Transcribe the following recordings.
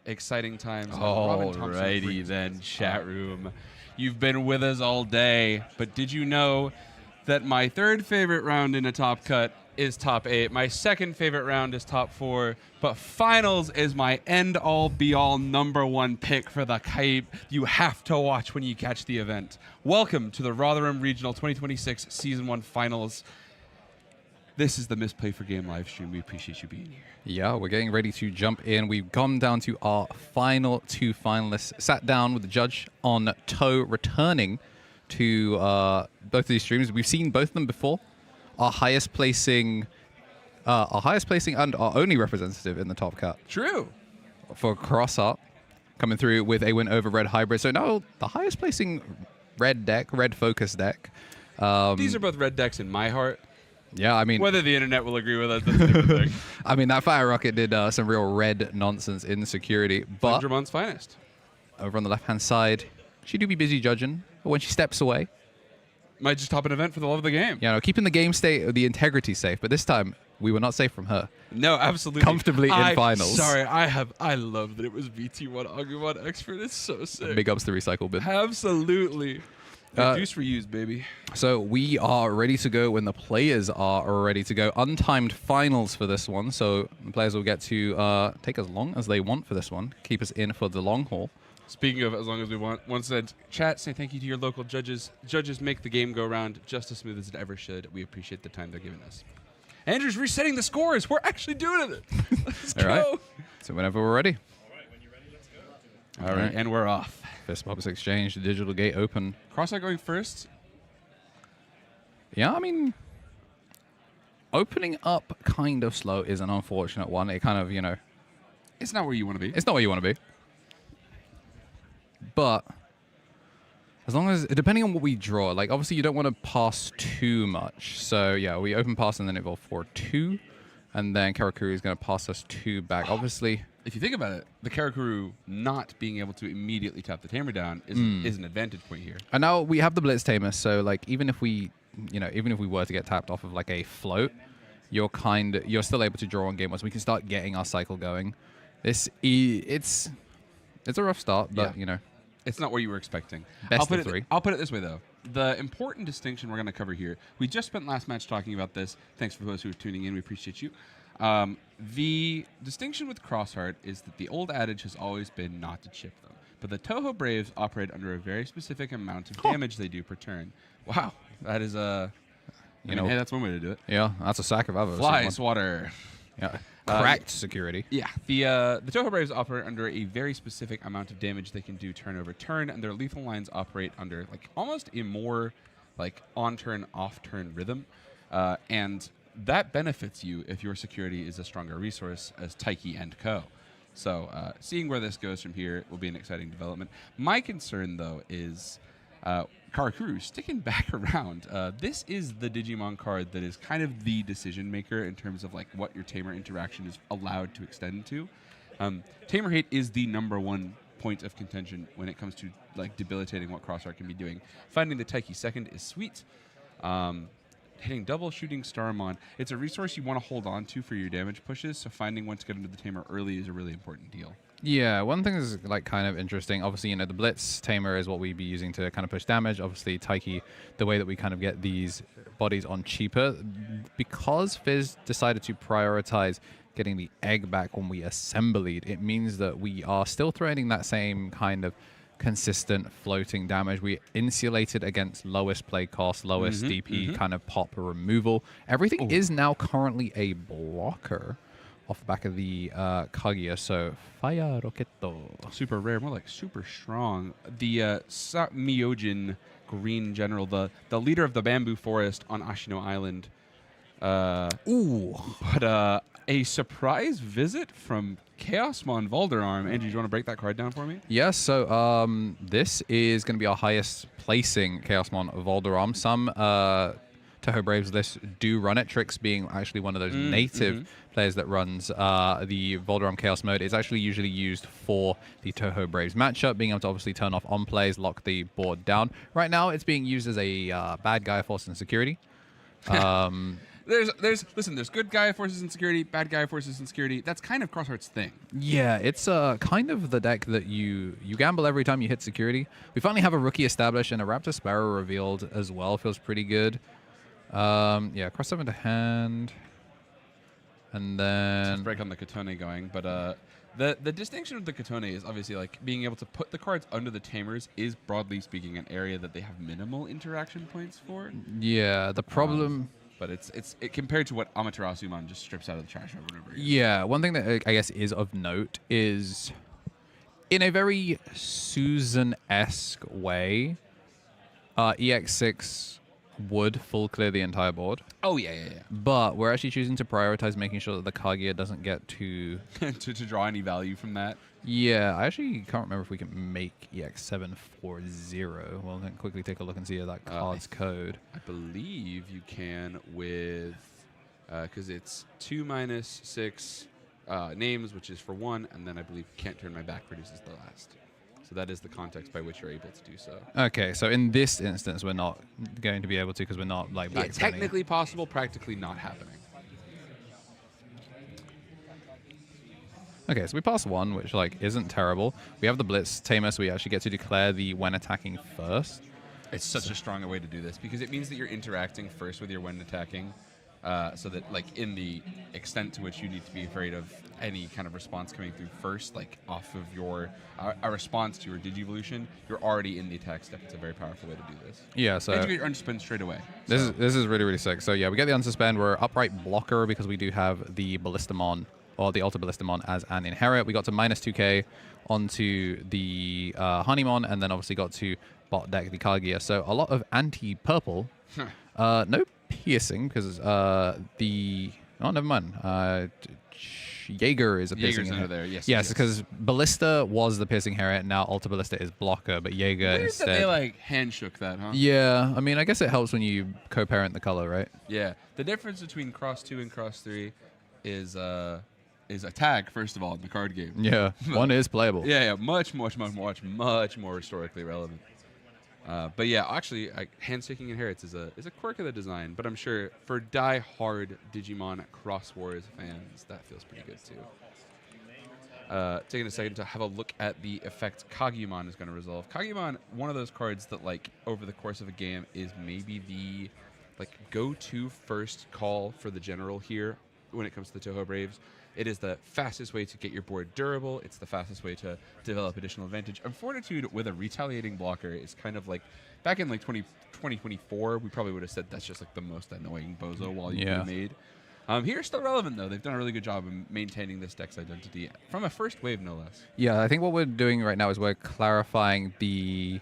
exciting times. Alrighty then, chat room. You've been with us all day, but did you know that my third favorite round in a top cut is top 8, my second favorite round is top 4, but finals is my end-all, be-all #1 pick for the hype you have to watch when you catch the event. Welcome to the Rotherham Regional 2026 Season 1 Finals. This is the Misplay for Game live stream. We appreciate you being here. Yeah, we're getting ready to jump in. We've gone down to our final 2 finalists. Sat down with the judge on Toho, returning to both of these streams. We've seen both of them before. Our highest placing and our only representative in the top cut. True. For Cross Art, coming through with a win over Red Hybrid. So now the highest placing red focus deck. These are both red decks in my heart. Yeah, I mean, whether the internet will agree with us, that's a different thing. I mean, that Fire Rocket did some real red nonsense in security. But Dramon's finest. Over on the left-hand side, she do be busy judging. But when she steps away, might just top an event for the love of the game. You know, keeping the game state, the integrity safe. But this time, we were not safe from her. No, absolutely. Comfortably in finals. Sorry, I love that it was BT1 Agumon Expert. It's so sick. Big ups to Recycle Bin. Absolutely. Reduce, reuse, baby. So we are ready to go when the players are ready to go. Untimed finals for this one, so the players will get to take as long as they want for this one. Keep us in for the long haul. Speaking of as long as we want, once said, chat, say thank you to your local judges. Judges make the game go around just as smooth as it ever should. We appreciate the time they're giving us. Andrew's resetting the scores. We're actually doing it. Let's go. Right. So whenever we're ready. All right, when you're ready, let's go. All right, and we're off. Fist Bumps Exchange, the digital gate open. Cross-eye going first? Yeah, I mean, opening up kind of slow is an unfortunate one. It kind of, you know. It's not where you want to be. It's not where you want to be. But as long as, depending on what we draw, like obviously you don't want to pass too much. So yeah, we open pass and then evolve for 2. And then Karakuri is going to pass us 2 back. Obviously, if you think about it, the Karakuru not being able to immediately tap the Tamer down is an advantage point here. And now we have the Blitz Tamer, so like even if we were to get tapped off of like a float, you're still able to draw on game 1, so we can start getting our cycle going. It's a rough start, but you know, it's not what you were expecting. Best of 3. I'll put it this way though. The important distinction we're going to cover here, we just spent last match talking about this. Thanks for those who are tuning in. We appreciate you. The distinction with Crossheart is that the old adage has always been not to chip them. But the Toho Braves operate under a very specific amount of damage they do per turn. Wow. That is hey, that's one way to do it. Yeah, that's a sack of ever. Fly swatter. Yeah. Cracked security. Yeah. The Toho Braves operate under a very specific amount of damage they can do turn over turn, and their lethal lines operate under like almost a more like on-turn, off-turn rhythm. And that benefits you if your security is a stronger resource as Taiki and Co. So seeing where this goes from here will be an exciting development. My concern, though, is Karakuru sticking back around. This is the Digimon card that is kind of the decision maker in terms of like what your Tamer interaction is allowed to extend to. Tamer hate is the #1 point of contention when it comes to like debilitating what Crossheart can be doing. Finding the Taiki second is sweet. Hitting double shooting Starmon, it's a resource you want to hold on to for your damage pushes, so finding when to get into the Tamer early is a really important deal. Yeah, one thing is like kind of interesting. Obviously, you know, the Blitz Tamer is what we'd be using to kind of push damage. Obviously, Taiki, the way that we kind of get these bodies on cheaper, because Fizz decided to prioritize getting the egg back when we assembled, it means that we are still throwing that same kind of consistent floating damage. We insulated against lowest play cost, lowest DP kind of pop removal. Everything is now currently a blocker off the back of the Kaguya, so Fire Rocketto. Super rare, more like super strong. The Myojin Green General, the leader of the bamboo forest on Ashino Island. But a surprise visit from Chaosmon Valderarm. Andrew, do you want to break that card down for me? Yes, so this is going to be our highest placing Chaosmon Valderarm. Some Toho Braves lists do run it. Trix being actually one of those native players that runs the Valderarm Chaos mode. It's actually usually used for the Toho Braves matchup, being able to obviously turn off on plays, lock the board down. Right now, it's being used as a bad guy force and security. There's good guy forces insecurity, bad guy forces insecurity. That's kind of Crossheart's thing. Yeah, it's kind of the deck that you gamble every time you hit security. We finally have a rookie established and a Raptor Sparrow revealed as well. Feels pretty good. Yeah, cross 7 to hand. And then... Let's break on the Katone going, but the distinction of the Katone is obviously like being able to put the cards under the Tamers is, broadly speaking, an area that they have minimal interaction points for. Yeah, the problem... but it's compared to what Amaterasumon just strips out of the trash over and over again. Yeah, one thing that I guess is of note is, in a very Susan-esque way, EX6 would full clear the entire board. Oh, yeah. But we're actually choosing to prioritize making sure that the Kaguya doesn't get too... to draw any value from that. Yeah, I actually can't remember if we can make EX7 4-0. Well, then quickly take a look and see that card's code. I believe you can with... because it's 2-6 names, which is for 1, and then I believe Can't Turn My Back produces the last. So that is the context by which you're able to do so. Okay, so in this instance, we're not going to be able to because we're not like back. Technically possible, practically not happening. Okay, so we pass 1, which like isn't terrible. We have the Blitz Tamer, so we actually get to declare the when attacking first. It's such a strong way to do this because it means that you're interacting first with your when attacking, so that like in the extent to which you need to be afraid of any kind of response coming through first, like off of your a response to your Digivolution, you're already in the attack step. It's a very powerful way to do this. Yeah, so and you get your unsuspend straight away. This is really, really sick. So yeah, we get the unsuspend. We're upright blocker because we do have the Ballistamon or the Ultra Ballistamon as an inherit. We got to -2k onto the Honeymon, and then obviously got to bot deck the Kaguya. So a lot of anti-purple. No piercing because never mind. Jaeger is a piercing Jaeger's under there. Yes, because Ballista was the piercing inherit. Now Ultra Ballista is blocker, but Jaeger Weird instead. that they like hand shook that, huh? Yeah, I mean, I guess it helps when you co-parent the color, right? Yeah. The difference between Cross 2 and Cross 3 is a tag, first of all, in the card game. Yeah, one is playable. Yeah, much more historically relevant. But yeah, actually, handshaking inherits is a quirk of the design, but I'm sure for die-hard Digimon Cross Wars fans, that feels pretty good too. Taking a second to have a look at the effect Kagumon is going to resolve. Kagumon, one of those cards that, like, over the course of a game is maybe the go-to first call for the general here when it comes to the Toho Braves. It is the fastest way to get your board durable. It's the fastest way to develop additional advantage. And Fortitude with a retaliating blocker is kind of like, back in like 2024, we probably would have said that's just like the most annoying bozo wall you could have made. Here, still relevant though. They've done a really good job in maintaining this deck's identity from a first wave, no less. Yeah, I think what we're doing right now is we're clarifying the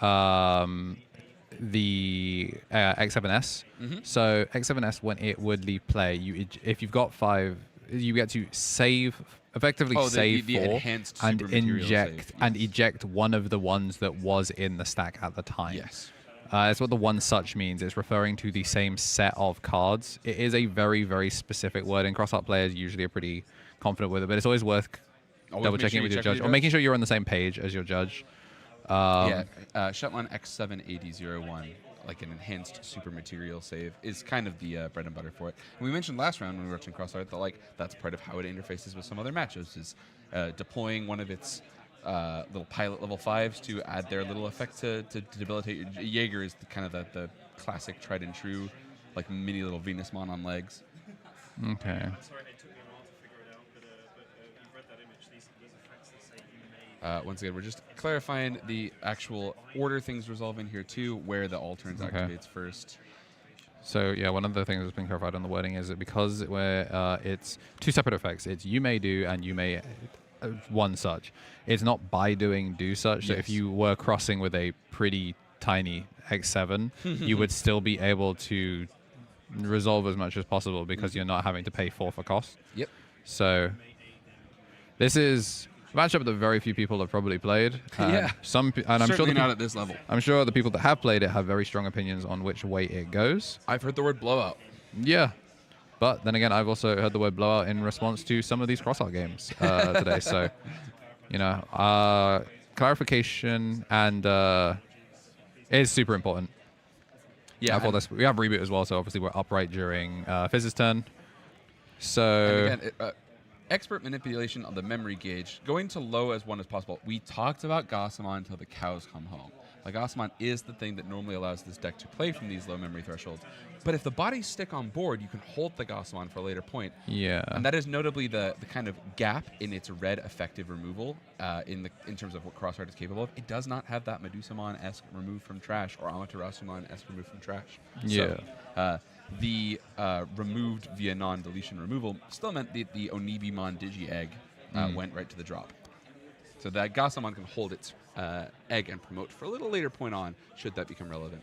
X7S. So X7S, when it would leave play, if you've got 5, you get to save, effectively save the 4 enhanced and super material inject save, and yes. eject one of the ones that was in the stack at the time. Yes. That's what the one such means. It's referring to the same set of cards. It is a very, very specific word, and cross-art players usually are pretty confident with it, but it's always worth double-checking with your judge, or making sure you're on the same page as your judge. Shetland X78001, like an enhanced super material save, is kind of the bread and butter for it. And we mentioned last round when we were watching Crossart that that's part of how it interfaces with some other matchups, is deploying one of its little pilot level 5s to add their little effect to debilitate your Jaeger is the classic tried and true, like mini little Venusmon on legs. Okay. Sorry, it took me a while to figure it out, but you read that image. These effects the same you made. Once again, we're just clarifying the actual order things resolve in here too, where the all turns activates first. So yeah, one of the things that's been clarified on the wording is that because it's 2 separate effects, it's you may do and you may one such. It's not by doing do such. So if you were crossing with a pretty tiny X7, you would still be able to resolve as much as possible because you're not having to pay 4 for cost. Yep. So this is a matchup that very few people have probably played. Yeah. I'm Certainly sure not at this level. I'm sure the people that have played it have very strong opinions on which way it goes. I've heard the word blowout. Yeah. But then again, I've also heard the word blowout in response to some of these cross-art games today. So, clarification and is super important. Yeah, I thought this. We have reboot as well, so obviously we're upright during Fizz's turn. So and again, expert manipulation of the memory gauge, going to low as one as possible. We talked about Gossamon until the cows come home. Like, Gossamon is the thing that normally allows this deck to play from these low memory thresholds. But if the bodies stick on board, you can hold the Gossamon for a later point. yeah, And that is notably the kind of gap in its red effective removal in terms of what Crossheart is capable of. It does not have that Medusamon-esque remove from trash or Amaterasumon-esque remove from trash. Yeah. So, the removed via non-deletion removal still meant the Onibimon Digi-Egg went right to the drop. So that Gossamon can hold its egg and promote for a little later point on, should that become relevant.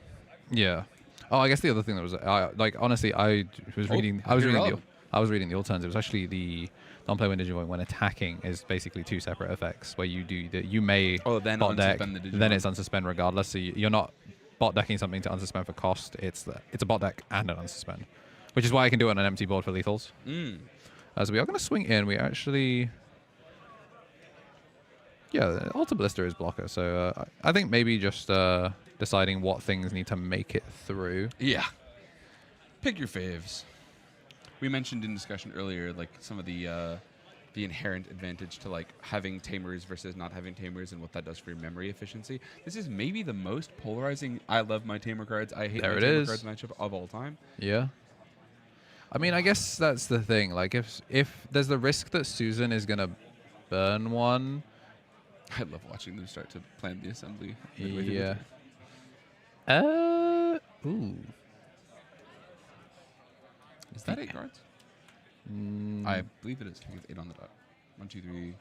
yeah. Oh, I guess the other thing that was like honestly, I was reading the old turns. It was actually the non-play when Digimon when attacking is basically two separate effects where you do that. You may then bot deck, unsuspend the Digimon. then it's unsuspend regardless. So you're not bot decking something to unsuspend for cost. It's a bot deck and an unsuspend, which is why I can do it on an empty board for lethals. So we are going to swing in. We actually, yeah, Alter Blister is blocker. So I think maybe just deciding what things need to make it through. Yeah. Pick your faves. We mentioned in discussion earlier, like, some of the inherent advantage to, like, having tamers versus not having tamers and what that does for your memory efficiency. This is maybe the most polarizing I love my tamer cards, I hate my tamer cards matchup of all time. Yeah. I mean, I guess that's the thing. Like, if there's the risk that Susan is going to burn one. I love watching them start to plan the assembly. midway through the Yeah. turn. Ooh. Is that 8 cards? I believe it is. I think it's 8 on the dot. 1, 2, 3,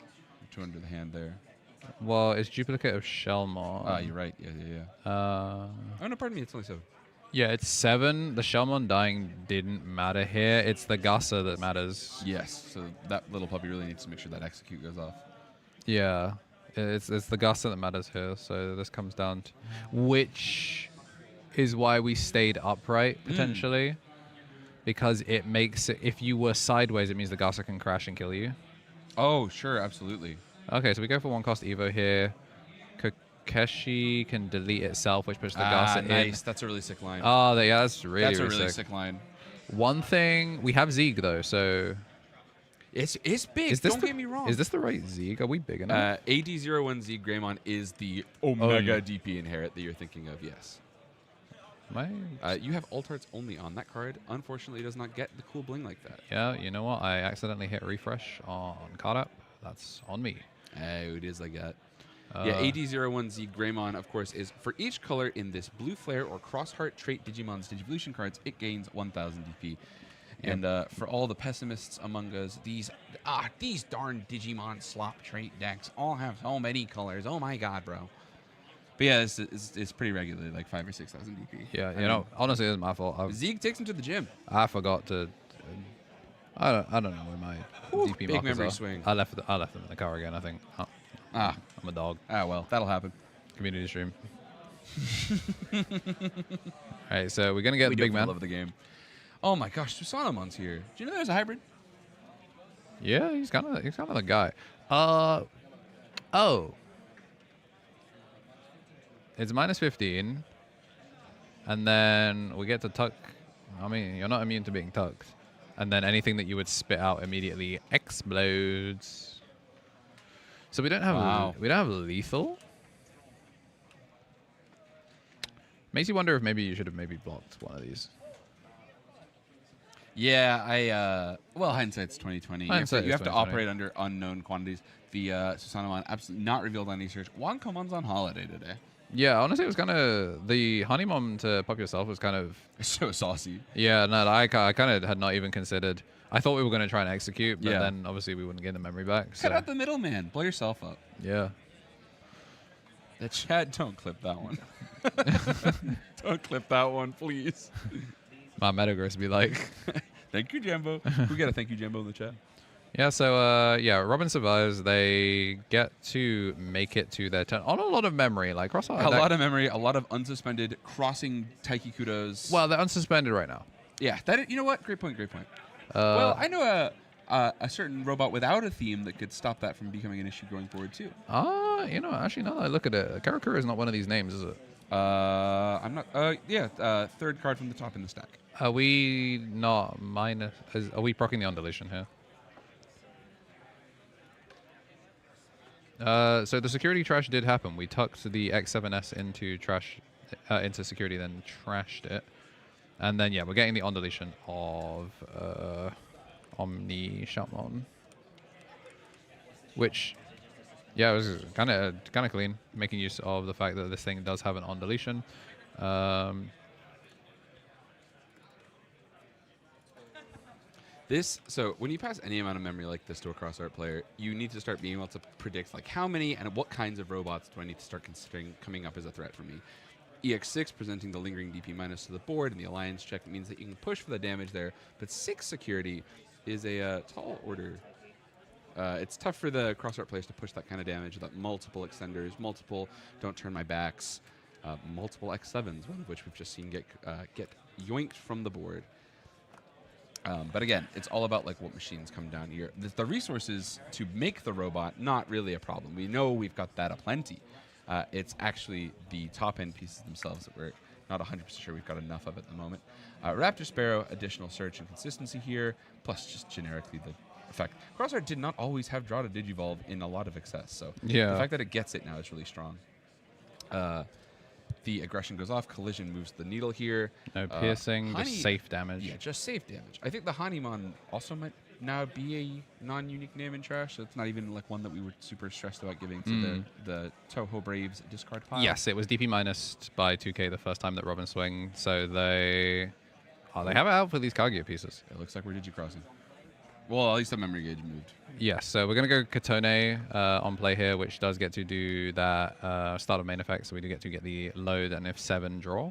2 under the hand there. Well, it's duplicate of Shellmon. You're right. Yeah. Oh, No, pardon me. It's only 7. yeah, it's 7. The Shellmon dying didn't matter here. It's the Gasa that matters. Yes. So that little puppy really needs to make sure that execute goes off. Yeah. It's the Gasa that matters here. So this comes down to which is why we stayed upright, potentially. Because it makes it, if you were sideways, it means the Gasa can crash and kill you. Oh, sure. Absolutely. Okay, so we go for 1 cost Evo here. Kokeshi can delete itself, which puts the Gasa in. Nice. That's a really sick line. Oh, yeah, that's really, That's a really really sick. sick line. One thing, we have Zeeg, though, so... It's big. Is this Don't get me wrong. Is this the right Zeeg? Are we big enough? AD01Z Greymon is the Omega DP inherit that you're thinking of, yes. You have Altarts only on that card. Unfortunately, it does not get the cool bling like that. Yeah, you know what? I accidentally hit refresh on card app. That's on me. It is like that. Yeah, AD01Z Greymon, of course, is for each color in this Blue Flare or Crossheart trait Digimon's Digivolution cards, it gains 1,000 DP. And for all the pessimists among us, these darn Digimon slop trait decks all have so many colors. Oh my god, bro. But yeah, it's pretty regularly, like 5,000 or 6,000 DP. Yeah, you know, honestly, it's my fault. Zeeg takes him to the gym. I forgot to. I don't know where my DP big markers memory are. swing. I left them in the car again. I think. Oh, I'm a dog. Well, that'll happen. Community stream. All right, so we're gonna get the big man. Love the game. Oh my gosh, Susanomon's here. Do you know there's a hybrid? Yeah, he's kind of the guy. Oh. It's -15, and then we get to tuck. I mean, you're not immune to being tucked, and then anything that you would spit out immediately explodes. So we don't have lethal. Makes you wonder if maybe you should have blocked one of these. Yeah, well, hindsight's 2020. You have to 2020. operate under unknown quantities. The Susanomon absolutely not revealed on research. Wankomon's on holiday today. Yeah, honestly, it was kind of the Honeymon to pop yourself was kind of So saucy. Yeah, no, I kind of had not even considered. I thought we were going to try and execute, but Yeah. then obviously we wouldn't get the memory back. Cut So out the middleman. Blow yourself up. yeah, The chat, don't clip that one. Don't clip that one, please. my Metagross be like, Thank you, Jambo. We got a thank you, Jambo, in the chat. yeah. So yeah, Robin survives. They get to make it to their turn on a lot of memory, like cross A lot of memory, a lot of unsuspended crossing Taiki Kudos. Well, they're unsuspended right now. Yeah, you know what? Great point. Well, I know a certain robot without a theme that could stop that from becoming an issue going forward too. You know, actually, now that I look at it, Karakura is not one of these names, is it? I'm not. Yeah, third card from the top in the stack. Are we not minus? Are we proccing the undulation here? So the security trash did happen. We tucked the X7S into trash, into security, then trashed it, and then yeah, we're getting the undulation of Omnishamon, which yeah, it was kind of clean, making use of the fact that this thing does have an undulation. So when you pass any amount of memory like this to a cross-art player, you need to start being able to predict like how many and what kinds of robots do I need to start considering coming up as a threat for me. EX6 presenting the lingering DP minus to the board, and the alliance check means that you can push for the damage there, but 6 security is a tall order. It's tough for the cross-art players to push that kind of damage without multiple extenders, multiple don't turn my backs, multiple X7s, one of which we've just seen get yoinked from the board. But again, it's all about like what machines come down here. The resources to make the robot, not really a problem. We know we've got that aplenty. It's actually the top end pieces themselves that we're not 100% sure we've got enough of at the moment. Raptor Sparrow, additional search and consistency here, plus just generically the effect. Crossart did not always have draw to Digivolve in a lot of excess, so yeah, the fact that it gets it now is really strong. The aggression goes off, collision moves the needle here. No piercing, just safe damage. Yeah, just safe damage. I think the Hanimon also might now be a non-unique name in trash, so it's not even like one that we were super stressed about giving to the Toho Braves discard pile. Yes, it was DP minus by 2k the first time that Robin swing, so they have it out for these Kaguya pieces. It looks like we're digicrossing. Well, at least the memory gauge moved. Yes, so we're going to go Katone on play here, which does get to do that start of main effect, so we do get to get the load and if 7 draw.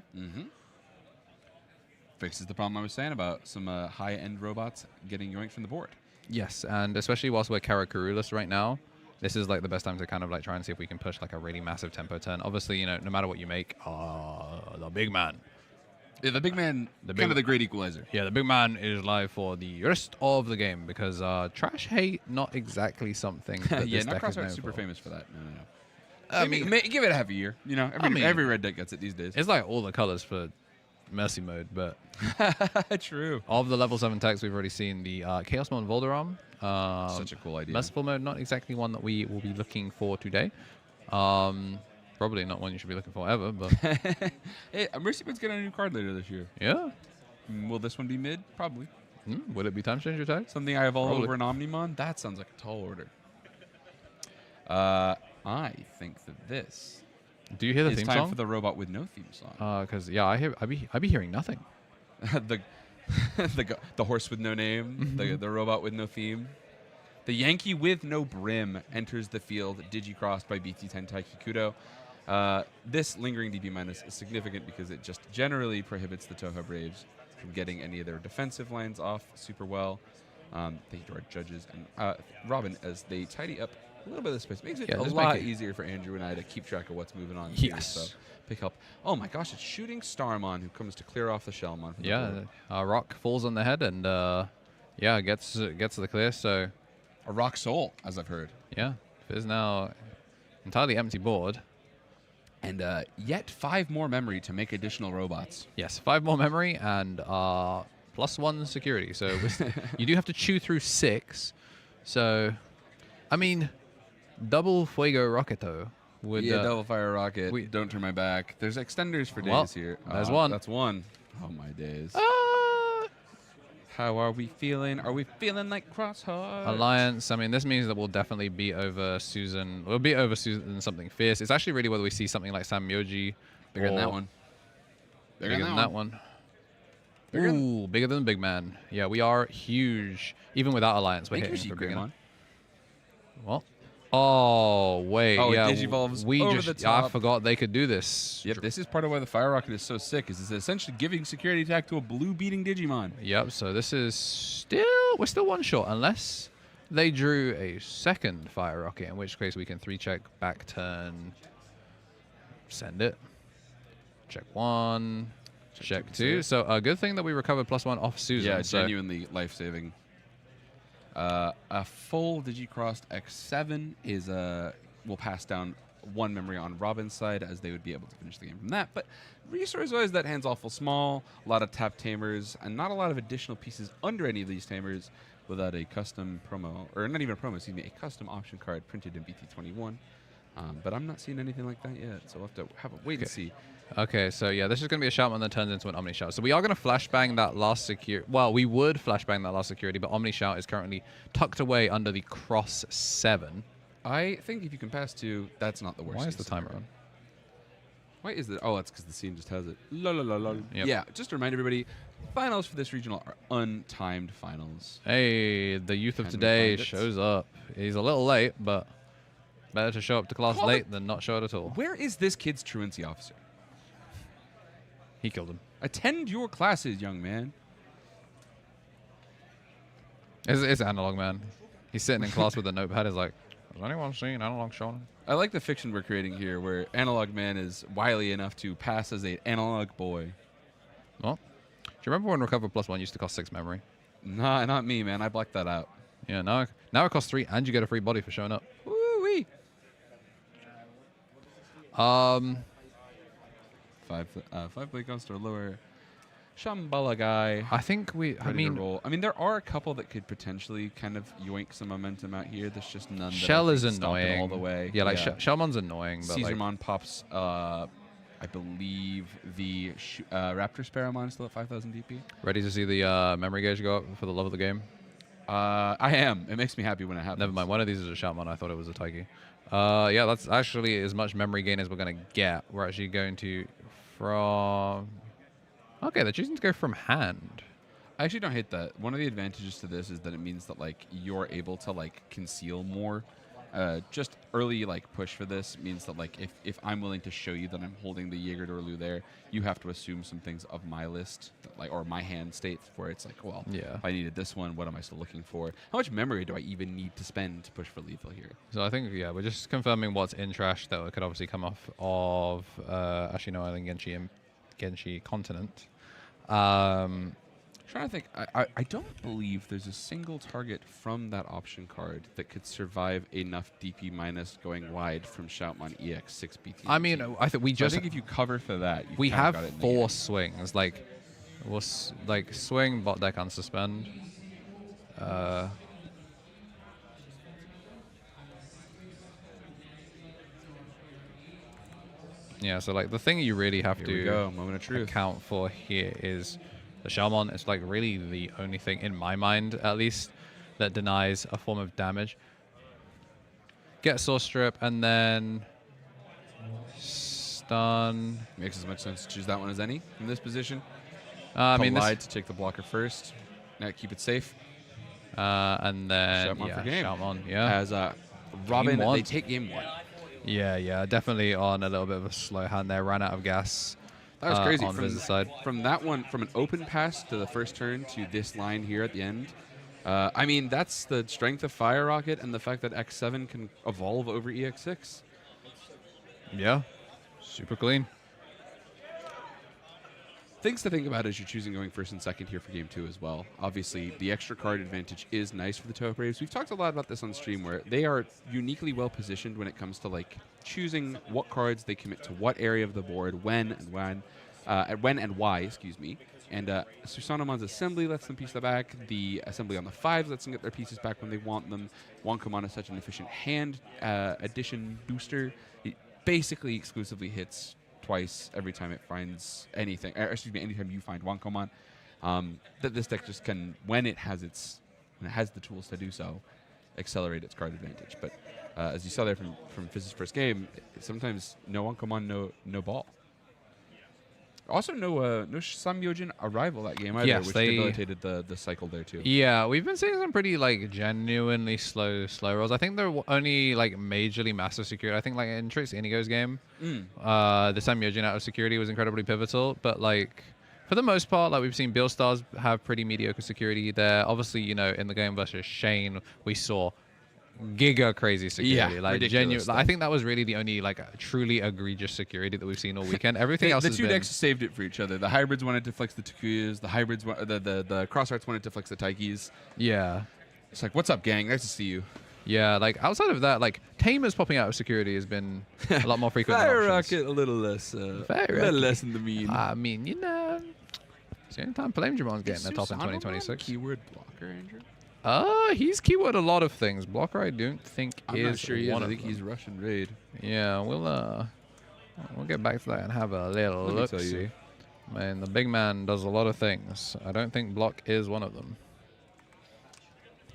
Fixes the problem I was saying about some high-end robots getting yoinked from the board. Yes, and especially whilst we're Karakurulus right now, this is like the best time to kind of like try and see if we can push like a really massive tempo turn. Obviously, you know, no matter what you make, the big man. Yeah, the big man, kind of the great equalizer. Yeah, the big man is live for the rest of the game because trash hate, not exactly something that yeah, this not deck is Crossart known super for. famous for that. No. I mean, give it a half a year. You know, every red deck gets it these days. It's like all the colors for Mercy mode, but true. Of the level 7 techs, we've already seen the Chaos Mode Volderam. Such a cool idea. Merciful mode, not exactly one that we will be looking for today. Probably not one you should be looking for ever, but hey, Mercy Mode's getting a new card later this year. yeah. Will this one be mid? Probably. Would it be Time Changer tag? Something I evolve Probably. over an Omnimon? That sounds like a tall order. I think that this Do you hear the is theme time song? for the robot with no theme song. Because yeah, I be hearing nothing. the horse with no name, the robot with no theme. The Yankee with no brim enters the field, digicrossed by BT26 Kudo. This lingering DP minus is significant because it just generally prohibits the Toho Braves from getting any of their defensive lines off super well. Thank you to our judges and Robin as they tidy up a little bit of the space. Makes it a lot easier for Andrew and I to keep track of what's moving on. Yes. So pick up. Oh my gosh, it's shooting Starmon who comes to clear off the Shellmon. Yeah, rock falls on the head and yeah, gets the clear. So a rock soul, as I've heard. yeah, it is now entirely empty board. And yet 5 more memory to make additional robots. Yes, 5 more memory and +1 security. So you do have to chew through 6. So, I mean, double Fuego Rocketo would... Yeah, double fire rocket. Don't turn my back. There's extenders for days here. There's one. That's one. Oh, my days. How are we feeling? Are we feeling like Crossheart? Alliance. I mean, this means that we'll definitely be over Susan. We'll be over Susan something fierce. It's actually really whether we see something like Samyoji. Bigger than that one. Bigger than that one. Ooh, bigger than Big Man. Yeah, we are huge. Even without Alliance, we're hitting for big enough. Well, oh wait, oh, yeah, it digivolves we over just the top. I forgot they could do this. Yep, this is part of why the Fire Rocket is so sick. Is it's essentially giving security attack to a blue beating Digimon. Yep. So this is we're still one shot unless they drew a second Fire Rocket, in which case we can 3-check back turn, send it, check 1. Check 2. So a good thing that we recovered +1 off Susan. Yeah, so genuinely life-saving. A full Digicrossed X7 is will pass down 1 memory on Robin's side, as they would be able to finish the game from that. But resource-wise, that hand's awful small. A lot of tap tamers, and not a lot of additional pieces under any of these tamers without a custom promo, or not even a promo, excuse me, a custom option card printed in BT21. But I'm not seeing anything like that yet, so we'll have to have a wait and see. Okay, so yeah, this is going to be a Shoutman that turns into an Omni Shout. So we are going to flashbang that last security. Well, we would flashbang that last security, but Omni Shout is currently tucked away under the Cross 7. I think if you can pass 2, that's not the worst. Why is the timer on? Why is it? Oh, that's because the scene just has it. La la la la. Yep. Yeah, just to remind everybody, finals for this regional are untimed finals. Hey, the youth of Can we today find it? shows up. He's a little late, but better to show up to class Call late it- than not show it at all. Where is this kid's truancy officer? He killed him. Attend your classes, young man. It's Analog Man. He's sitting in class with a notepad. He's like, has anyone seen Analog Shonen? I like the fiction we're creating here, where Analog Man is wily enough to pass as an analog boy. Well, do you remember when Recover +1 used to cost 6 memory? Nah, not me, man. I blacked that out. Yeah, now it costs 3, and you get a free body for showing up. Woo-wee. 5 blade cost or lower. Shambhala guy. I think Ready to roll. I mean, there are a couple that could potentially kind of yoink some momentum out here. There's just none. Shell that is can stop it annoying all the way. Yeah, like Shellmon's annoying, but like, Caesarmon pops. I believe the Raptor Sparrowmon is still at 5,000 DP. ready to see the memory gauge go up for the love of the game. I am. It makes me happy when it happens. Never mind. One of these is a Shoutmon. I thought it was a Taiki. Yeah, that's actually as much memory gain as we're going to get. We're actually going to from... Okay, they're choosing to go from hand. I actually don't hate that. One of the advantages to this is that it means that like you're able to like conceal more. Just early like push for this means that like if I'm willing to show you that I'm holding the Jaeger Dorlu there, you have to assume some things of my list that, like, or my hand state, where it's like, well, Yeah. if I needed this one, what am I still looking for? How much memory do I even need to spend to push for lethal here? So I think, yeah, we're just confirming what's in trash that could obviously come off of Ashino Island, Genshi Continent. Trying to think, I don't believe there's a single target from that option card that could survive enough DP minus going wide from Shoutmon EX6 BT. I mean, I think we I just think if you cover for that, you've we kinda have got it in the 4 game. swings. Like, we'll like swing, bot deck, unsuspend. Yeah, so like the thing you really have Here we to go, moment of truth. account for here is the Shellmon. It's like really the only thing in my mind, at least, that denies a form of damage. Get Source Strip and then stun. Makes as much sense to choose that one as any in this position. I mean, Collide to take the blocker first. Now keep it safe. and then Shoutmon yeah, for game. Shoutmon, yeah. As Robin, Game 1. they take game 1. Yeah, definitely on a little bit of a slow hand there. Ran out of gas. That was crazy. On Viz's side. From that one, from an open pass to the first turn to this line here at the end. I mean, that's the strength of Fire Rocket and the fact that X7 can evolve over EX6. Yeah, super clean. Things to think about as you're choosing going first and second here for game 2 as well. Obviously, the extra card advantage is nice for the Toho Braves. We've talked a lot about this on stream, where they are uniquely well positioned when it comes to like choosing what cards they commit to what area of the board, when and why, excuse me. And Susanumon's assembly lets them piece that back. The assembly on the 5s lets them get their pieces back when they want them. Wankomon is such an efficient hand addition booster. It basically exclusively hits twice every time it finds anything. Anytime you find Wankomon. That this deck just can, when it has the tools to do so, accelerate its card advantage. But as you saw there from Fizz's first game, sometimes no Wankomon, no ball. Also, no Samyojin arrival that game either, Yes, which they- debilitated the cycle there too. Yeah, we've been seeing some pretty like genuinely slow rolls. I think they're only like majorly massive security. I think like in Trix Inigo's game, the Samyojin out of security was incredibly pivotal. But like for the most part, like we've seen Bill Stars have pretty mediocre security there. Obviously, you know, in the game versus Shane, we saw giga crazy security. Yeah, Like ridiculous genuine. stuff. I think that was really the only like truly egregious security that we've seen all weekend. Everything else The has two been decks saved it for each other. The hybrids wanted to flex the Takuyas. The hybrids, the Crosshearts wanted to flex the Taikis. yeah. It's like, what's up, gang? Nice to see you. Yeah, like outside of that, like Tamers popping out of security has been a lot more frequent. Fire than options. Rocket a little less. Fire A little Rocket. less in the mean. I mean, you know, it's the only time Digimon's getting the top in Susanoo 2026. Keyword blocker, Andrew. He's keyword a lot of things. Blocker, I don't think I'm is not sure he is. one I of think them. he's Russian raid. Yeah, we'll get back to that and have a little Let me look. tell you. See, man, the big man does a lot of things. I don't think block is one of them.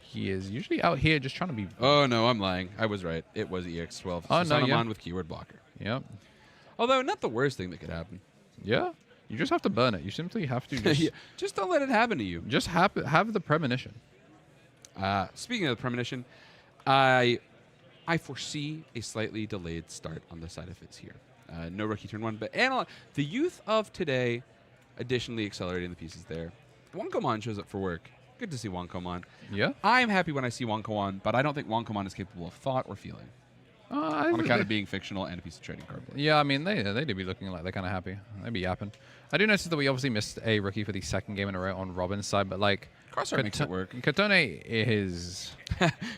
He is usually out here just trying to be. Oh no, I'm lying. I was right. It was EX12. Oh, no, yeah. Susanoo with keyword blocker. Yep. Although not the worst thing that could happen. Yeah. You just have to burn it. You simply have to just Yeah, just don't let it happen to you. just have the premonition. Speaking of the premonition, I foresee a slightly delayed start on the side of Fizz here. No rookie turn one, but the youth of today, additionally accelerating the pieces there. Wankomon shows up for work. Good to see Wankomon. Yeah. I'm happy when I see Wankomon, but I don't think Wankomon is capable of thought or feeling on account of being fictional and a piece of trading cardboard. Yeah, I mean, they do be looking like they're kind of happy. They'd be yapping. I do notice that we obviously missed a rookie for the second game in a row on Robin's side, but like... Crosshair makes it work. Katone is...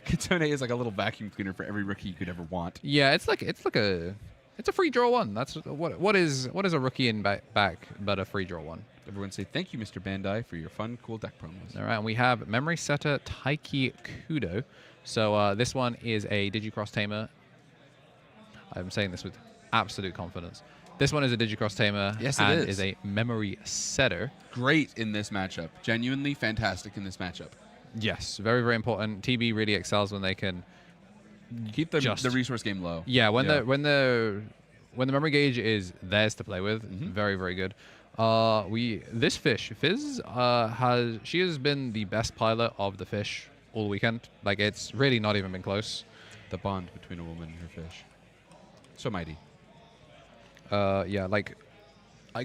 Katone is like a little vacuum cleaner for every rookie you could ever want. Yeah, it's a free draw one. That's what is a rookie in back but a free draw one. Everyone say thank you, Mr. Bandai, for your fun, cool deck promos. All right, and we have Memory Setter Taiki Kudo. So this one is a Digicross Tamer. I'm saying this with absolute confidence. This one is a Digicross Tamer Yes, it and is. a Memory Setter. Great in this matchup. Genuinely fantastic in this matchup. Yes, very, very important. TB really excels when they can... Keep the resource game low. Yeah, when the memory gauge is theirs to play with, very, very good. This fish, Fizz, she has been the best pilot of the fish all weekend. Like, it's really not even been close. The bond between a woman and her fish. So mighty. Yeah, like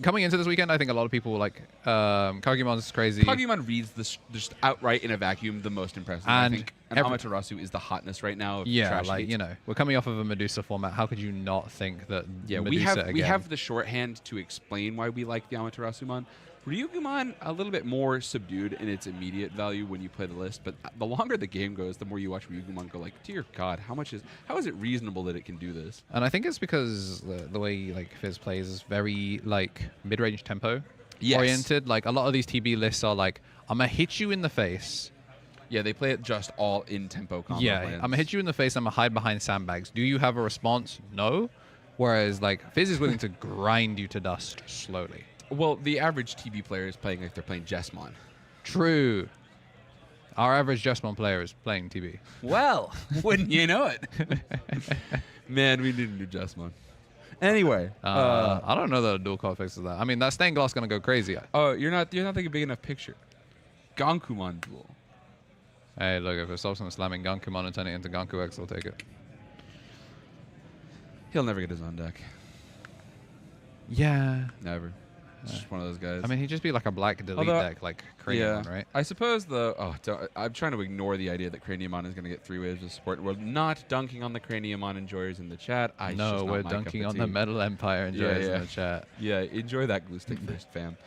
coming into this weekend, I think a lot of people were like, Kagumon's crazy. Kagumon reads this just outright in a vacuum the most impressive. And I think Amaterasu is the hotness right now. Of Yeah, trash like, hates. you know, we're coming off of a Medusa format. How could you not think that Yeah, Medusa we have the shorthand to explain why we like the Amaterasumon. Ryugumon a little bit more subdued in its immediate value when you play the list, but the longer the game goes, the more you watch Ryugumon go like, dear God, how is it reasonable that it can do this? And I think it's because the way like Fizz plays is very like mid-range tempo oriented. Like a lot of these TB lists are like, I'm gonna hit you in the face. Yeah, they play it just all in tempo combo. Yeah, plans. I'm gonna hit you in the face. I'm gonna hide behind sandbags. Do you have a response? No. Whereas like Fizz is willing to grind you to dust slowly. Well, the average TB player is playing like they're playing Jessmon. True. Our average Jessmon player is playing TB. Well, wouldn't you know it? Man, we need a new Jessmon. Anyway, I don't know that a dual card fixes that. I mean, that stained glass gonna go crazy. oh, you're not thinking big enough picture. Gankumon duel. Hey, look, if it stops him slamming Gankumon and turning it into Ganku X, I'll take it. He'll never get his own deck. Yeah. Never. It's just one of those guys. I mean, he'd just be like a black delete Although- deck, like Craniumon, right? I suppose I'm trying to ignore the idea that Craniumon is going to get 3 waves of support. We're not dunking on the Craniumon enjoyers in the chat. No, we're dunking on the Metal Empire enjoyers in the chat. Yeah, enjoy that glue stick first, fam.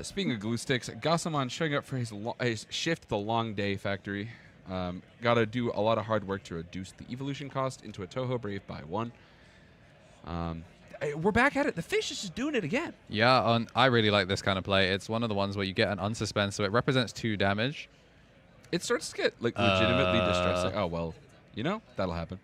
Speaking of glue sticks, Gasamon showing up for his Shift the Long Day factory. Got to do a lot of hard work to reduce the evolution cost into a Toho Brave by 1. We're back at it. The fish is just doing it again. Yeah, I really like this kind of play. It's one of the ones where you get an unsuspend, so it represents 2 damage. It starts to get like legitimately distressing. Oh well, that'll happen.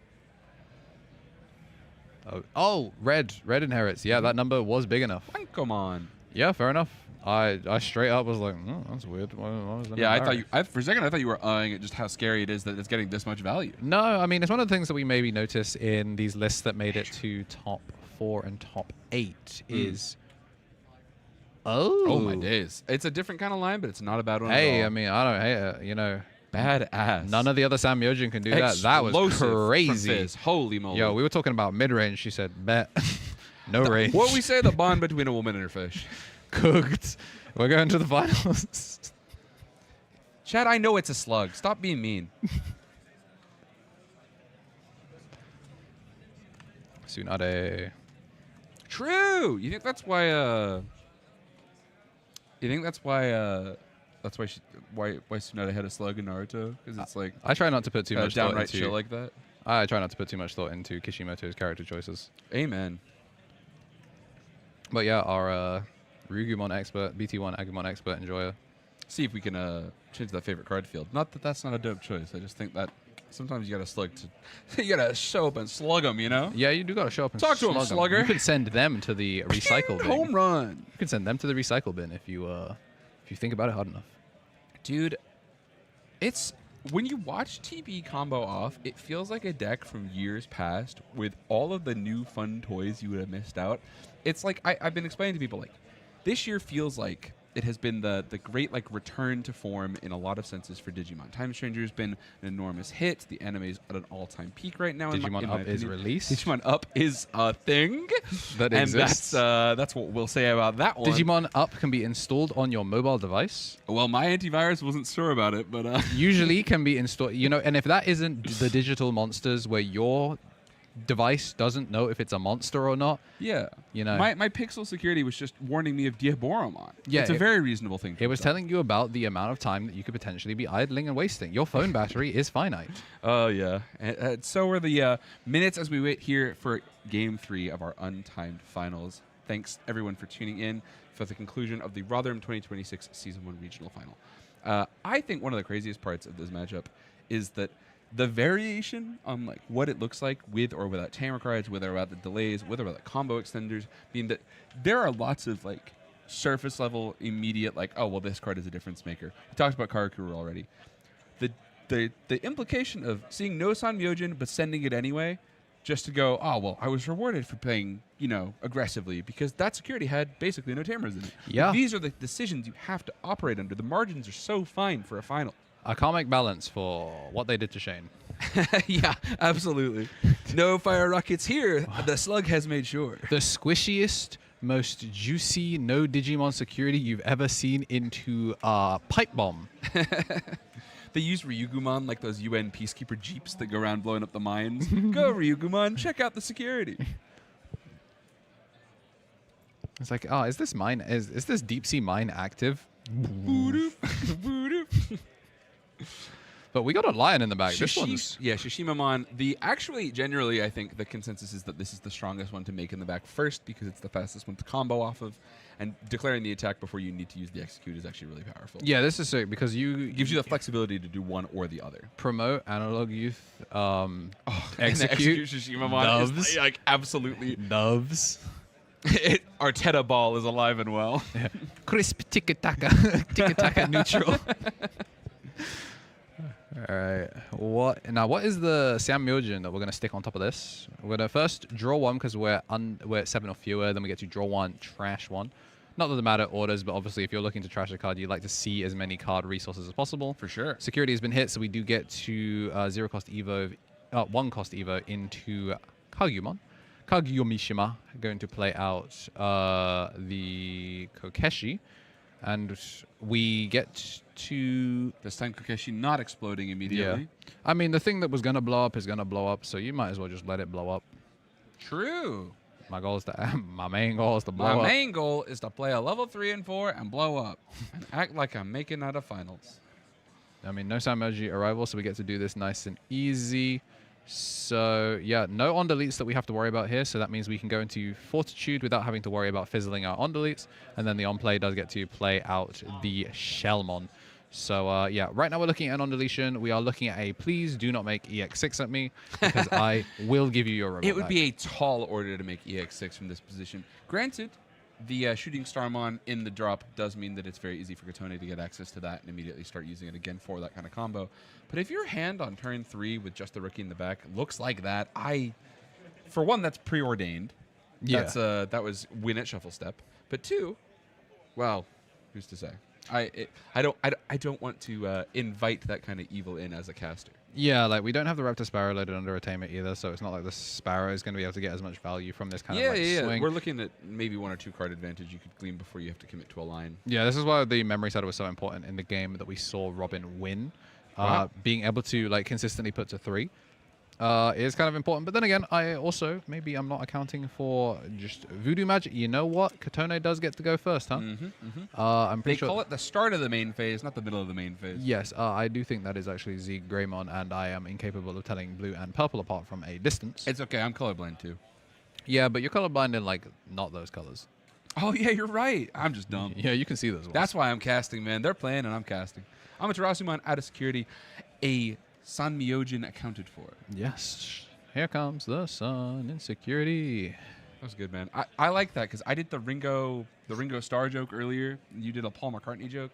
Oh, red inherits. Yeah, that number was big enough. Wankomon. Yeah, fair enough. I straight up was like, oh, that's weird. Why was that Yeah, inherit? for a second I thought you were eyeing at just how scary it is that it's getting this much value. No, I mean, it's one of the things that we maybe notice in these lists that made it to top 4 and top 8 is... Oh my days. It's a different kind of line, but it's not a bad one Hey, at all. I mean, I don't hate it, Badass. None of the other Sam Yojin can do that. That was Explosive from crazy. Fizz. Holy moly. Yo, we were talking about mid-range. She said, bet. No range. What we say, the bond between a woman and her fish. Cooked. We're going to the finals. Chad, I know it's a slug. Stop being mean. Tsunade. True. You think that's why That's why why Tsunade had a slug in Naruto, because it's like I try not to put too much thought downright into chill like that. I try not to put too much thought into Kishimoto's character choices. Amen. But yeah, our Ryugumon expert, BT1 Agumon expert enjoyer. See if we can change that favorite card field. Not that that's not a dope choice. I just think that sometimes you gotta slug to, you gotta show up and slug them, you know? Yeah, you do gotta show up and Talk to 'em, slug 'em. slugger. You could send them to the recycle bin. Home run. You could send them to the recycle bin if you think about it hard enough. Dude, it's when you watch TB combo off, it feels like a deck from years past with all of the new fun toys you would have missed out. It's like I've been explaining to people, like, this year feels like it has been the great like return to form in a lot of senses for Digimon. Time Stranger's been an enormous hit. The anime is at an all-time peak right now. Digimon in my Up is opinion. released. Digimon Up is a thing That and exists. that's what we'll say about that one. Digimon Up can be installed on your mobile device. Well, my antivirus wasn't sure about it, but Usually can be installed, you know, and if that isn't the digital monsters where your device doesn't know if it's a monster or not, yeah, you know. my Pixel security was just warning me of Diaboromon. Yeah, it's a very reasonable thing. It was telling you about the amount of time that you could potentially be idling and wasting. Your phone battery is finite. Oh yeah, and so are the minutes as we wait here for Game 3 of our untimed finals. Thanks everyone for tuning in for the conclusion of the Rotherham 2026 Season 1 Regional Final. I think one of the craziest parts of this matchup is that the variation on like what it looks like with or without tamer cards, with or without the delays, with or without combo extenders, being that there are lots of like surface level immediate like, oh well, this card is a difference maker. We talked about Karakuru already. The implication of seeing no San Myojin but sending it anyway, just to go, oh well, I was rewarded for playing, you know, aggressively because that security had basically no tamers in it. Yeah. These are the decisions you have to operate under. The margins are so fine for a final. A comic balance for what they did to Shane. Yeah, absolutely. No fire rockets here. The slug has made sure. The squishiest, most juicy, no Digimon security you've ever seen into a pipe bomb. They use Ryugumon like those UN peacekeeper jeeps that go around blowing up the mines. Go Ryugumon, check out the security. It's like, oh, is this mine? Is this deep sea mine active? But we got a lion in the back. This one's Shishimamon. Generally, I think the consensus is that this is the strongest one to make in the back first because it's the fastest one to combo off of, and declaring the attack before you need to use the execute is actually really powerful. yeah. This is sick because It gives you the flexibility to do one or the other. promote analog youth. And the Execute Shishimamon is doves. like absolutely. Doves. Arteta ball is alive and well. Crisp tiki-taka. Tiki-taka neutral. All right. What is the Sam Myojin that we're going to stick on top of this? We're going to first draw one because we're at 7 or fewer. Then we get to draw one, trash one. Not that the matter orders, but obviously if you're looking to trash a card, you'd like to see as many card resources as possible. For sure. Security has been hit, so we do get to 0 cost Evo, 1 cost Evo into Kagumon. Kagumishima going to play out the Kokeshi. And we get to... This time Kokeshi not exploding immediately. Yeah. I mean, the thing that was going to blow up is going to blow up, so you might as well just let it blow up. True. My goal is to... my main goal is to blow up. My main goal is to play a level 3 and 4 and blow up. And act like I'm making out of finals. I mean, no Sanmoji arrival, so we get to do this nice and easy. So, yeah, no on-deletes that we have to worry about here, so that means we can go into Fortitude without having to worry about fizzling our on-deletes, and then the on-play does get to play out the Shellmon. So, yeah, right now we're looking at an on-deletion. We are looking at a please do not make EX6 at me, because I will give you your remote It would back. be a tall order to make EX6 from this position. Granted, the Shooting Starmon in the drop does mean that it's very easy for Katone to get access to that and immediately start using it again for that kind of combo. But if your hand on turn 3 with just the rookie in the back looks like that, for one, that's preordained. Yeah. That was win at shuffle step. But two, well, who's to say? I don't want to invite that kind of evil in as a caster. Yeah, like we don't have the Raptor Sparrow loaded under Attainment either, so it's not like the Sparrow is going to be able to get as much value from this kind of like swing. We're looking at maybe 1 or 2 card advantage you could glean before you have to commit to a line. Yeah, this is why the memory saddle was so important in the game that we saw Robin win. Wow. Being able to like consistently put to 3. is kind of important. But then again, I also, maybe I'm not accounting for just voodoo magic. You know what? Katone does get to go first, huh? I'm They pretty sure. call it the start of the main phase, not the middle of the main phase. Yes, I do think that is actually Zeke Greymon, and I am incapable of telling blue and purple apart from a distance. It's okay. I'm colorblind too. Yeah, but you're colorblind in, like, not those colors. Oh, yeah, you're right. I'm just dumb. Yeah, you can see those ones. That's why I'm casting, man. They're playing and I'm casting. I'm a Terasumon out of security. A San Myojin accounted for. Yes. Here comes the sun in security. That was good, man. I like that because I did the Ringo Starr joke earlier. And you did a Paul McCartney joke.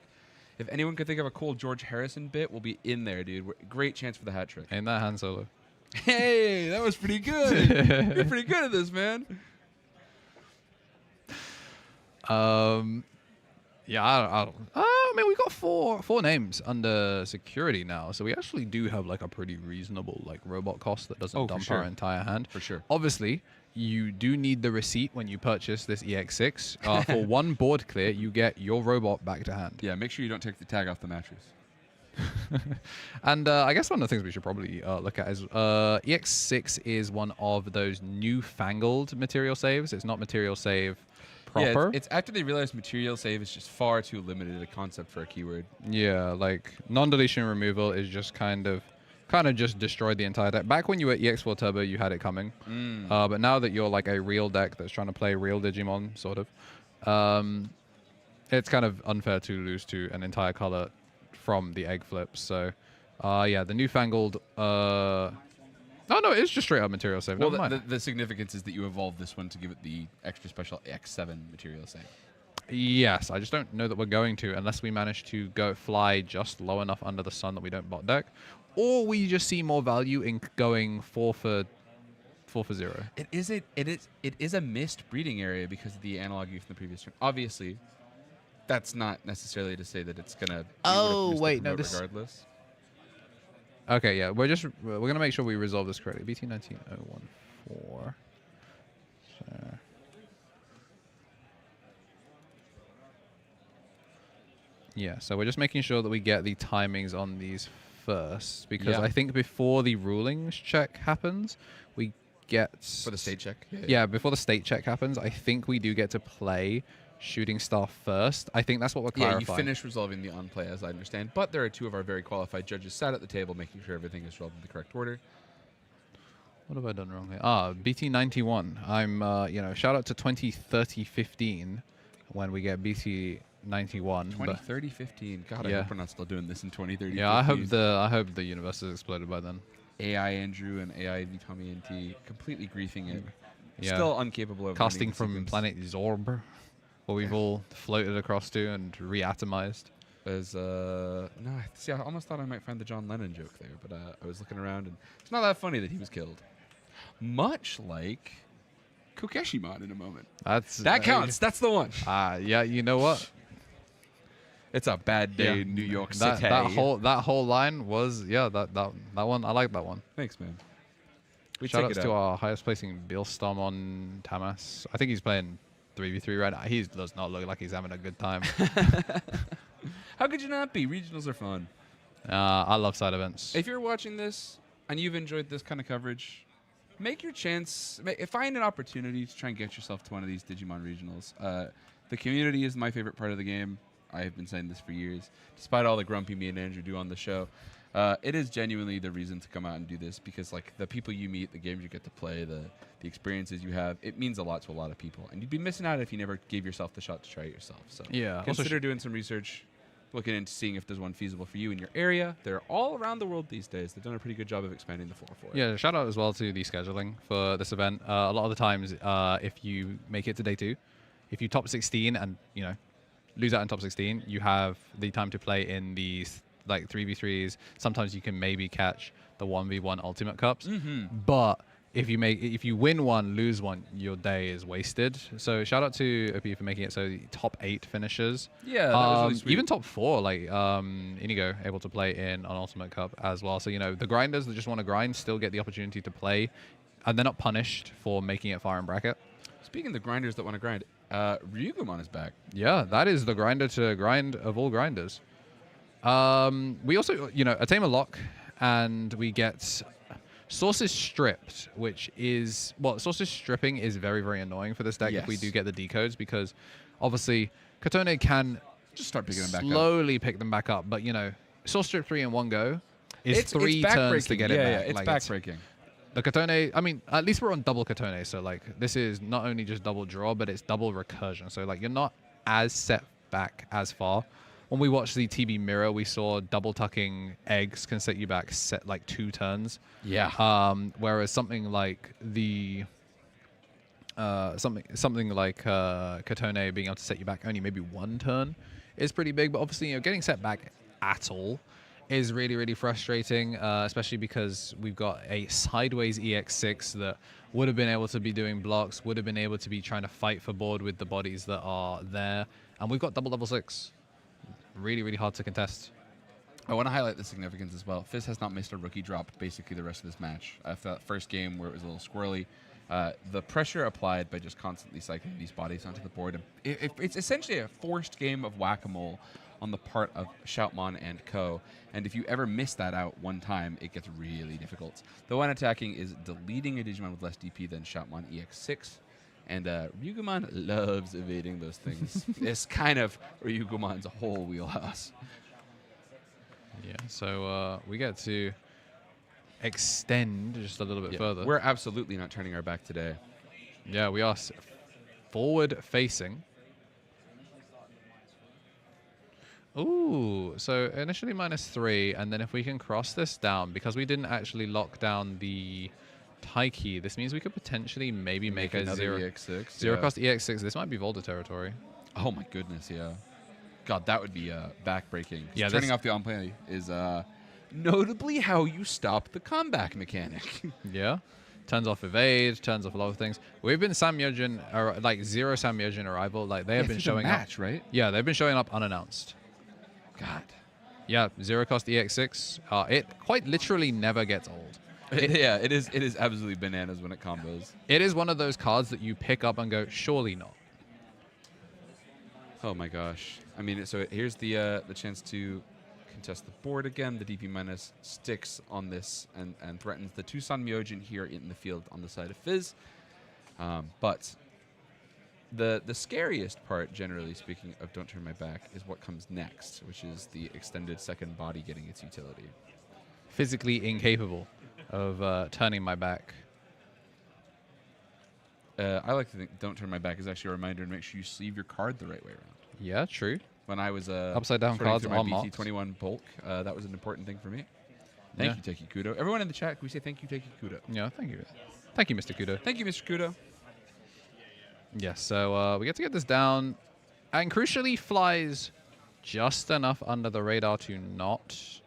If anyone could think of a cool George Harrison bit, we'll be in there, dude. Great chance for the hat trick. Ain't that Han Solo? Hey, that was pretty good. You're pretty good at this, man. Yeah, I don't. I mean, we got four names under security now, so we actually do have like a pretty reasonable like robot cost that doesn't dump our entire hand. For sure. Obviously, you do need the receipt when you purchase this EX6. For one board clear, you get your robot back to hand. Yeah, make sure you don't take the tag off the mattress. And I guess one of the things we should probably look at is EX6 is one of those newfangled material saves. It's not material save proper. Yeah, it's after they realized material save is just far too limited a concept for a keyword. Yeah, like non-deletion removal is just kind of just destroyed the entire deck. Back when you were EX4 Turbo, you had it coming. But now that you're like a real deck that's trying to play real Digimon, sort of, it's kind of unfair to lose to an entire color from the egg flips. So, yeah, the newfangled... Oh, no, it's just straight up material save. Well, Never mind. the significance is that you evolved this one to give it the extra special X7 material save. Yes, I just don't know that we're going to unless we manage to go fly just low enough under the sun that we don't bot deck, or we just see more value in going 4 for 0. It is a missed breeding area because of the analog from the previous turn. Obviously, that's not necessarily to say that it's gonna. Oh, wait, no, this. Regardless. Okay, yeah, we're gonna make sure we resolve this correctly. BT19014. So. Yeah, so we're just making sure that we get the timings on these first, because I think before the rulings check happens, we get... For the state check? Yeah, before the state check happens, I think we do get to play Shooting Star first. I think that's what we're clarifying. Yeah, you finish resolving the on-play, as I understand, but there are two of our very qualified judges sat at the table making sure everything is resolved in the correct order. What have I done wrong here? BT91. I'm, shout out to 2030-15 when we get BT91. 2030-15. God, I hope we're not still doing this in 2030. Yeah, I hope the universe has exploded by then. AI Andrew and AI Tommy NT completely griefing it. Yeah. Still incapable of casting from planet Zorb, where we've all floated across to and reatomized. As no, see, I almost thought I might find the John Lennon joke there, but I was looking around and it's not that funny that he was killed. Much like Kokeshimon in a moment. That counts. That's the one. Yeah, you know what? It's a bad day in New York City. That whole line was that one. I like that one. Thanks, man. Shout outs to our highest placing Bilstom on Tamas. I think he's playing 3v3 right now. He does not look like he's having a good time. How could you not be? Regionals are fun. I love side events. If you're watching this and you've enjoyed this kind of coverage, make your chance. Find an opportunity to try and get yourself to one of these Digimon regionals. The community is my favorite part of the game. I have been saying this for years. Despite all the grumpy me and Andrew do on the show, it is genuinely the reason to come out and do this, because like the people you meet, the games you get to play, the experiences you have, it means a lot to a lot of people. And you'd be missing out if you never gave yourself the shot to try it yourself. So yeah, consider doing some research, looking into seeing if there's one feasible for you in your area. They're all around the world these days. They've done a pretty good job of expanding the floor for it. Yeah, shout out as well to the scheduling for this event. A lot of the times, if you make it to day 2, if you top 16 and, lose out in top 16, you have the time to play in these like 3v3s. Sometimes you can maybe catch the 1v1 Ultimate Cups. But if you win one, lose one, your day is wasted. So shout out to OP for making it so the top 8 finishers. Yeah, that was really sweet. Even top 4, like Inigo, able to play in an Ultimate Cup as well. So, the grinders that just want to grind still get the opportunity to play, and they're not punished for making it far in bracket. Speaking of the grinders that want to grind, Ryugumon is back. Yeah, that is the grinder to grind of all grinders. We also, a Tamer lock, and we get Sources stripped, which is, well, sources stripping is very, very annoying for this deck if we Yes. do get the decodes, because obviously Katone can Just start picking them back up. slowly pick them back up. But, you know, source strip 3 in one go is It's 3 turns to backbreaking. get Yeah, it back. yeah, it's Like, backbreaking. the Katone, I mean, at least we're on double Katone, so like this is not only just double draw, but it's double recursion. So like you're not as set back as far. When we watched the TB mirror, we saw double tucking eggs can set you back set like 2 turns. Yeah. Whereas something like the something like Katone being able to set you back only maybe 1 turn is pretty big. But obviously, you know, getting set back at all is really, really frustrating, especially because we've got a sideways EX6 that would have been able to be doing blocks, would have been able to be trying to fight for board with the bodies that are there. And we've got double level 6. Really, really hard to contest. I want to highlight the significance as well. Fizz has not missed a rookie drop basically the rest of this match. After that first game where it was a little squirrely, the pressure applied by just constantly cycling these bodies onto the board, it's essentially a forced game of whack-a-mole on the part of Shoutmon and Co. And if you ever miss that out one time, it gets really difficult. The one attacking is deleting a Digimon with less DP than Shoutmon EX6. And Ryugumon loves evading those things. It's kind of Ryugumon's whole wheelhouse. Yeah, so we get to extend just a little bit further. We're absolutely not turning our back today. Yeah, we are forward facing. Ooh, so initially -3, and then if we can cross this down, because we didn't actually lock down the Taiki, this means we could potentially maybe make a another zero EX6. cost EX6. This might be Volta territory. Oh my goodness, yeah. God, that would be backbreaking. Yeah, turning this- off the on play is notably how you stop the comeback mechanic. Yeah. Turns off evade, turns off a lot of things. We've been Samyojin, or like 0 Samyojin arrival. Like they have been showing match, up. right? Yeah, they've been showing up unannounced. God. Yeah, 0 cost EX6. It quite literally never gets old. Yeah, it is absolutely bananas when it combos. It is one of those cards that you pick up and go, surely not. Oh my gosh. I mean, so here's the chance to contest the board again. The DP minus sticks on this and threatens the Tucson Myojin here in the field on the side of Fizz. But the scariest part, generally speaking, of Don't Turn My Back is what comes next, which is the extended second body getting its utility. Physically incapable of turning my back. I like to think Don't Turn My Back is actually a reminder to make sure you sleeve your card the right way around. Yeah, true. When I was Upside down sorting cards through are my marked. BT21 bulk, that was an important thing for me. Thank you, Teki Kudo. Everyone in the chat, can we say thank you, Teki Kudo? Yeah, thank you. Thank you, Mr. Kudo. Thank you, Mr. Kudo. Yes, so we get to get this down. And crucially, flies just enough under the radar to not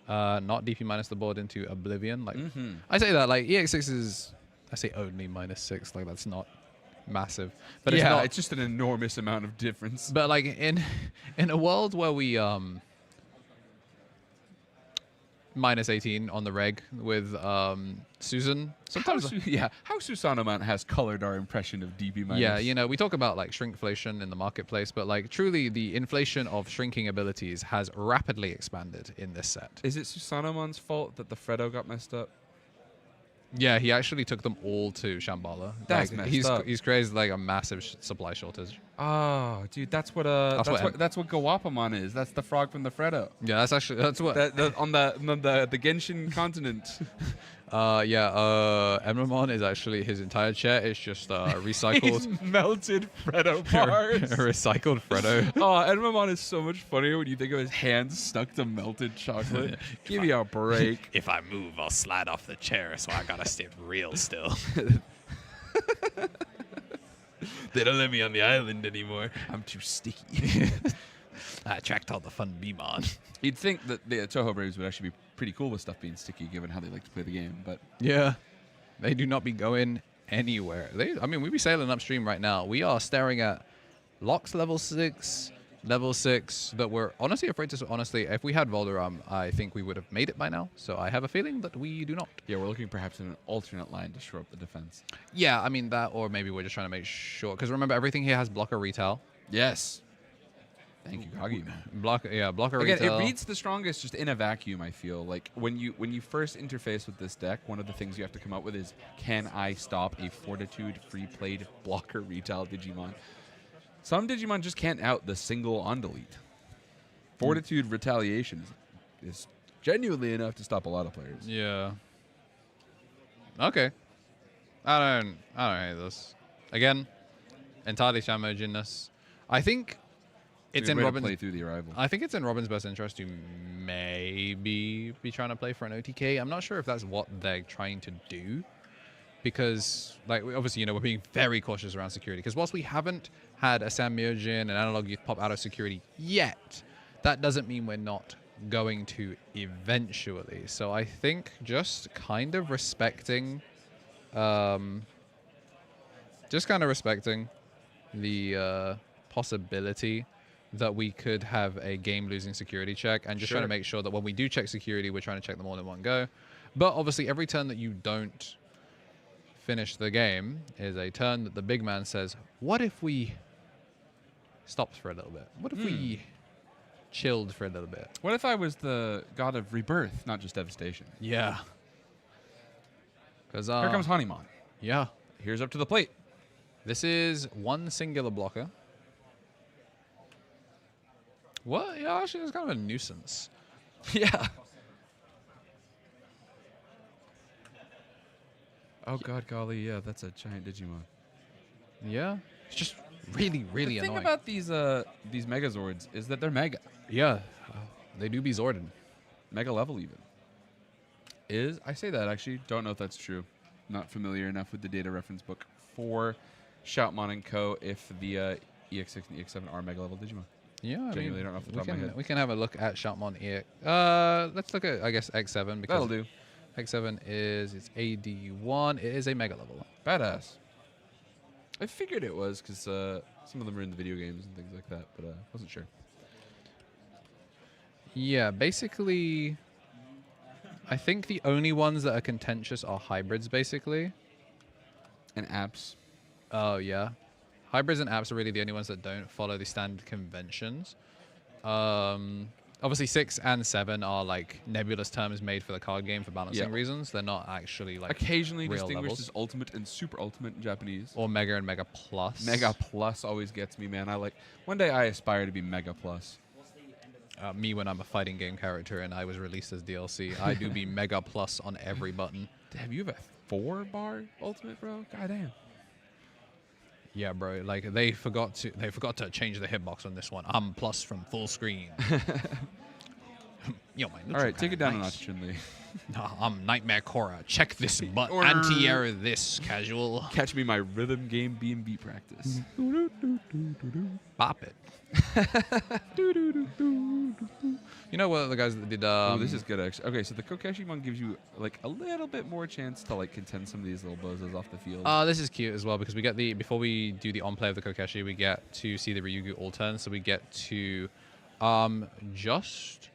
DP minus the board into oblivion. Like I say that, like EX6 is, I say only -6, like that's not massive. But yeah, it's not, it's just an enormous amount of difference. but like in a world where we -18 on the reg with Susan, sometimes How Susanoo has colored our impression of DP minus. yeah, you know, we talk about like shrinkflation in the marketplace, but like truly the inflation of shrinking abilities has rapidly expanded in this set. Is it Susanoo's fault that the Freddo got messed up? Yeah, he actually took them all to Shambhala. That's like, messed up. He's created like a massive supply shortage. Oh, dude, that's what Gawapamon is. That's the frog from the Freddo. Yeah, that's what. On the Genshin continent. Emramon is actually his entire chair is just recycled. He's melted Freddo bars. Recycled Freddo. Oh, Enmamon is so much funnier when you think of his hands stuck to melted chocolate. Give me a break. If I move, I'll slide off the chair, so I gotta stay real still. They don't let me on the island anymore. I'm too sticky. I attract all the fun Veemon. You'd think that the Toho Braves would actually be pretty cool with stuff being sticky, given how they like to play the game, but Yeah, they do not be going anywhere. I mean, we be sailing upstream right now. We are staring at locks level 6 that we're honestly afraid to. Honestly, if we had Rotherham, I think we would have made it by now. So I have a feeling that we do not. yeah, we're looking perhaps in an alternate line to shore up the defense. Yeah, I mean that, or maybe we're just trying to make sure. Because remember, everything here has blocker retail. Yes. Thank you, Kagi. Blocker Again, retail. it reads the strongest just in a vacuum, I feel. Like, when you first interface with this deck, one of the things you have to come up with is, can I stop a Fortitude free-played blocker retail Digimon? Some Digimon just can't out the single on-delete. Fortitude Retaliation is genuinely enough to stop a lot of players. Yeah. Okay. I don't hate this. Again, entirely Shamogenous. I think it's in Robin's play through the arrival. I think it's in Robin's best interest to maybe be trying to play for an OTK. I'm not sure if that's what they're trying to do, because like obviously we're being very cautious around security. Because whilst we haven't had a Samyojin and Analog Youth pop out of security yet, that doesn't mean we're not going to eventually. So I think just kind of respecting, the possibility that we could have a game-losing security check, and just trying to make sure that when we do check security, we're trying to check them all in one go. But obviously, every turn that you don't finish the game is a turn that the big man says, what if we stopped for a little bit? What if we chilled for a little bit? What if I was the god of rebirth, not just devastation? Yeah. Because Here comes Honeymon. Yeah. Here's up to the plate. This is one singular blocker. What? Yeah, actually, it's kind of a nuisance. Yeah. Oh god, golly, yeah, that's a giant Digimon. Yeah. It's just really, really The thing annoying. about these Megazords is that they're mega. Yeah. They do be Zordon. Mega level even. I say that actually, don't know if that's true. Not familiar enough with the data reference book for Shoutmon and Co. if the EX6 and EX7 are mega level Digimon. Yeah, I Genuinely mean, don't know off the top of my head. we can have a look at Shoutmon EX. Let's look at, I guess, X7. Because That'll do. X7 it's AD1. It is a mega level. Badass. I figured it was because some of them are in the video games and things like that, but wasn't sure. Yeah, basically, I think the only ones that are contentious are hybrids, basically. And apps. Oh, yeah. Hybrids and apps are really the only ones that don't follow the standard conventions. Obviously, 6 and 7 are like nebulous terms made for the card game for balancing reasons. They're not actually like occasionally real distinguished levels. as ultimate and super ultimate in Japanese. Or Mega and Mega Plus. Mega Plus always gets me, man. One day I aspire to be Mega Plus. Me when I'm a fighting game character and I was released as DLC, I do be Mega Plus on every button. Damn, you have a 4-bar ultimate, bro? Goddamn. Yeah, bro. Like they forgot to change the hitbox on this one. I'm plus from full screen. Yo, my All right, take it down a notch, Chun-Li. I'm Nightmare Cora. Check this butt. Anti-error this, casual. Catch me my rhythm game B&B practice. Bop it. You know what the guys that did... oh, this is good, actually. Okay, so the Kokeshi one gives you, like, a little bit more chance to, like, contend some of these little bozos off the field. This is cute as well, because we get before we do the on-play of the Kokeshi, we get to see the Ryugu all turn, so we get to, just...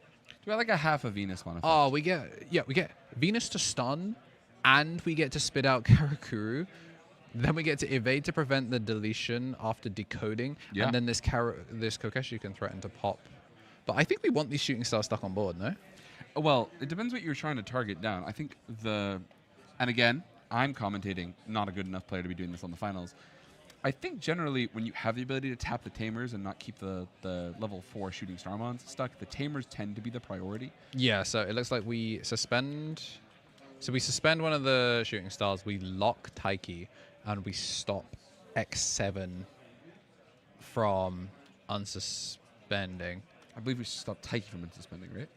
Do I like a half a Venus one? Oh, we get Venus to stun, and we get to spit out Karakuru. Then we get to evade to prevent the deletion after decoding, and then this Kokeshi can threaten to pop. But I think we want these shooting stars stuck on board, no? Well, it depends what you're trying to target down. I think and again, I'm commentating, not a good enough player to be doing this on the finals. I think generally when you have the ability to tap the Tamers and not keep the level 4 shooting Starmons stuck, the Tamers tend to be the priority. Yeah, so it looks like we suspend... So we suspend one of the shooting stars, we lock Taiki, and we stop X7 from unsuspending. I believe we should stop Taiki from unsuspending, right?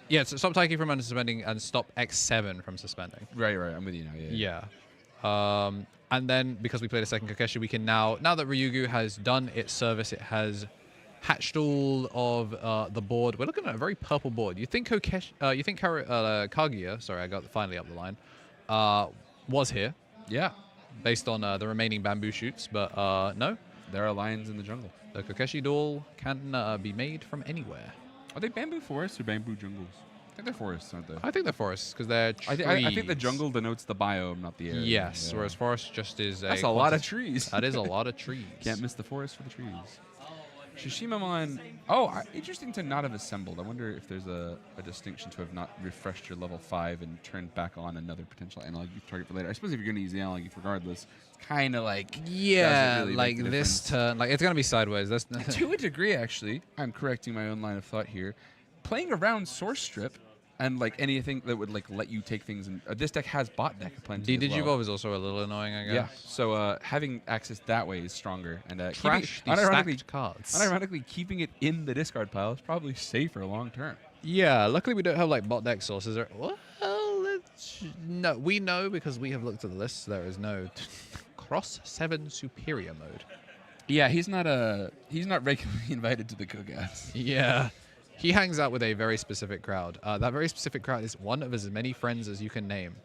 Yeah, so stop Taiki from unsuspending and stop X7 from suspending. Right. I'm with you now. Yeah. And then, because we played a second Kokeshi, we can now that Ryugu has done its service, it has hatched all of the board. We're looking at a very purple board. You think Kaguya, sorry, I got finally up the line, was here. Yeah. Based on the remaining bamboo shoots, but no. There are lions in the jungle. The Kokeshi doll can be made from anywhere. Are they bamboo forests or bamboo jungles? I think they're forests, aren't they? I think they're forests, because they're trees. I think the jungle denotes the biome, not the area. Yes, whereas forest just is That's a lot of trees. That is a lot of trees. Can't miss the forest for the trees. Shishimamon. Oh, interesting to not have assembled. I wonder if there's a distinction to have not refreshed your level 5 and turned back on another potential analog youth target for later. I suppose if you're going to use the analog youth regardless, it's kind of like Yeah, really like make the this difference. turn, like it's gonna be sideways. That's To a degree, actually, I'm correcting my own line of thought here. Playing around Source Strip and like anything that would like let you take things, and this deck has bot deck plenty. the as well. Digivolve is also a little annoying, I guess. Yeah, so having access that way is stronger, and Trash keeping, the unironically, stacked cards. unironically, keeping it in the discard pile is probably safer long term. Yeah, luckily we don't have like bot deck sources. Well, no, we know because we have looked at the list. There is no Cross 7 Superior mode. Yeah, he's not regularly invited to the cookouts. Yeah. He hangs out with a very specific crowd. That very specific crowd is one of as many friends as you can name.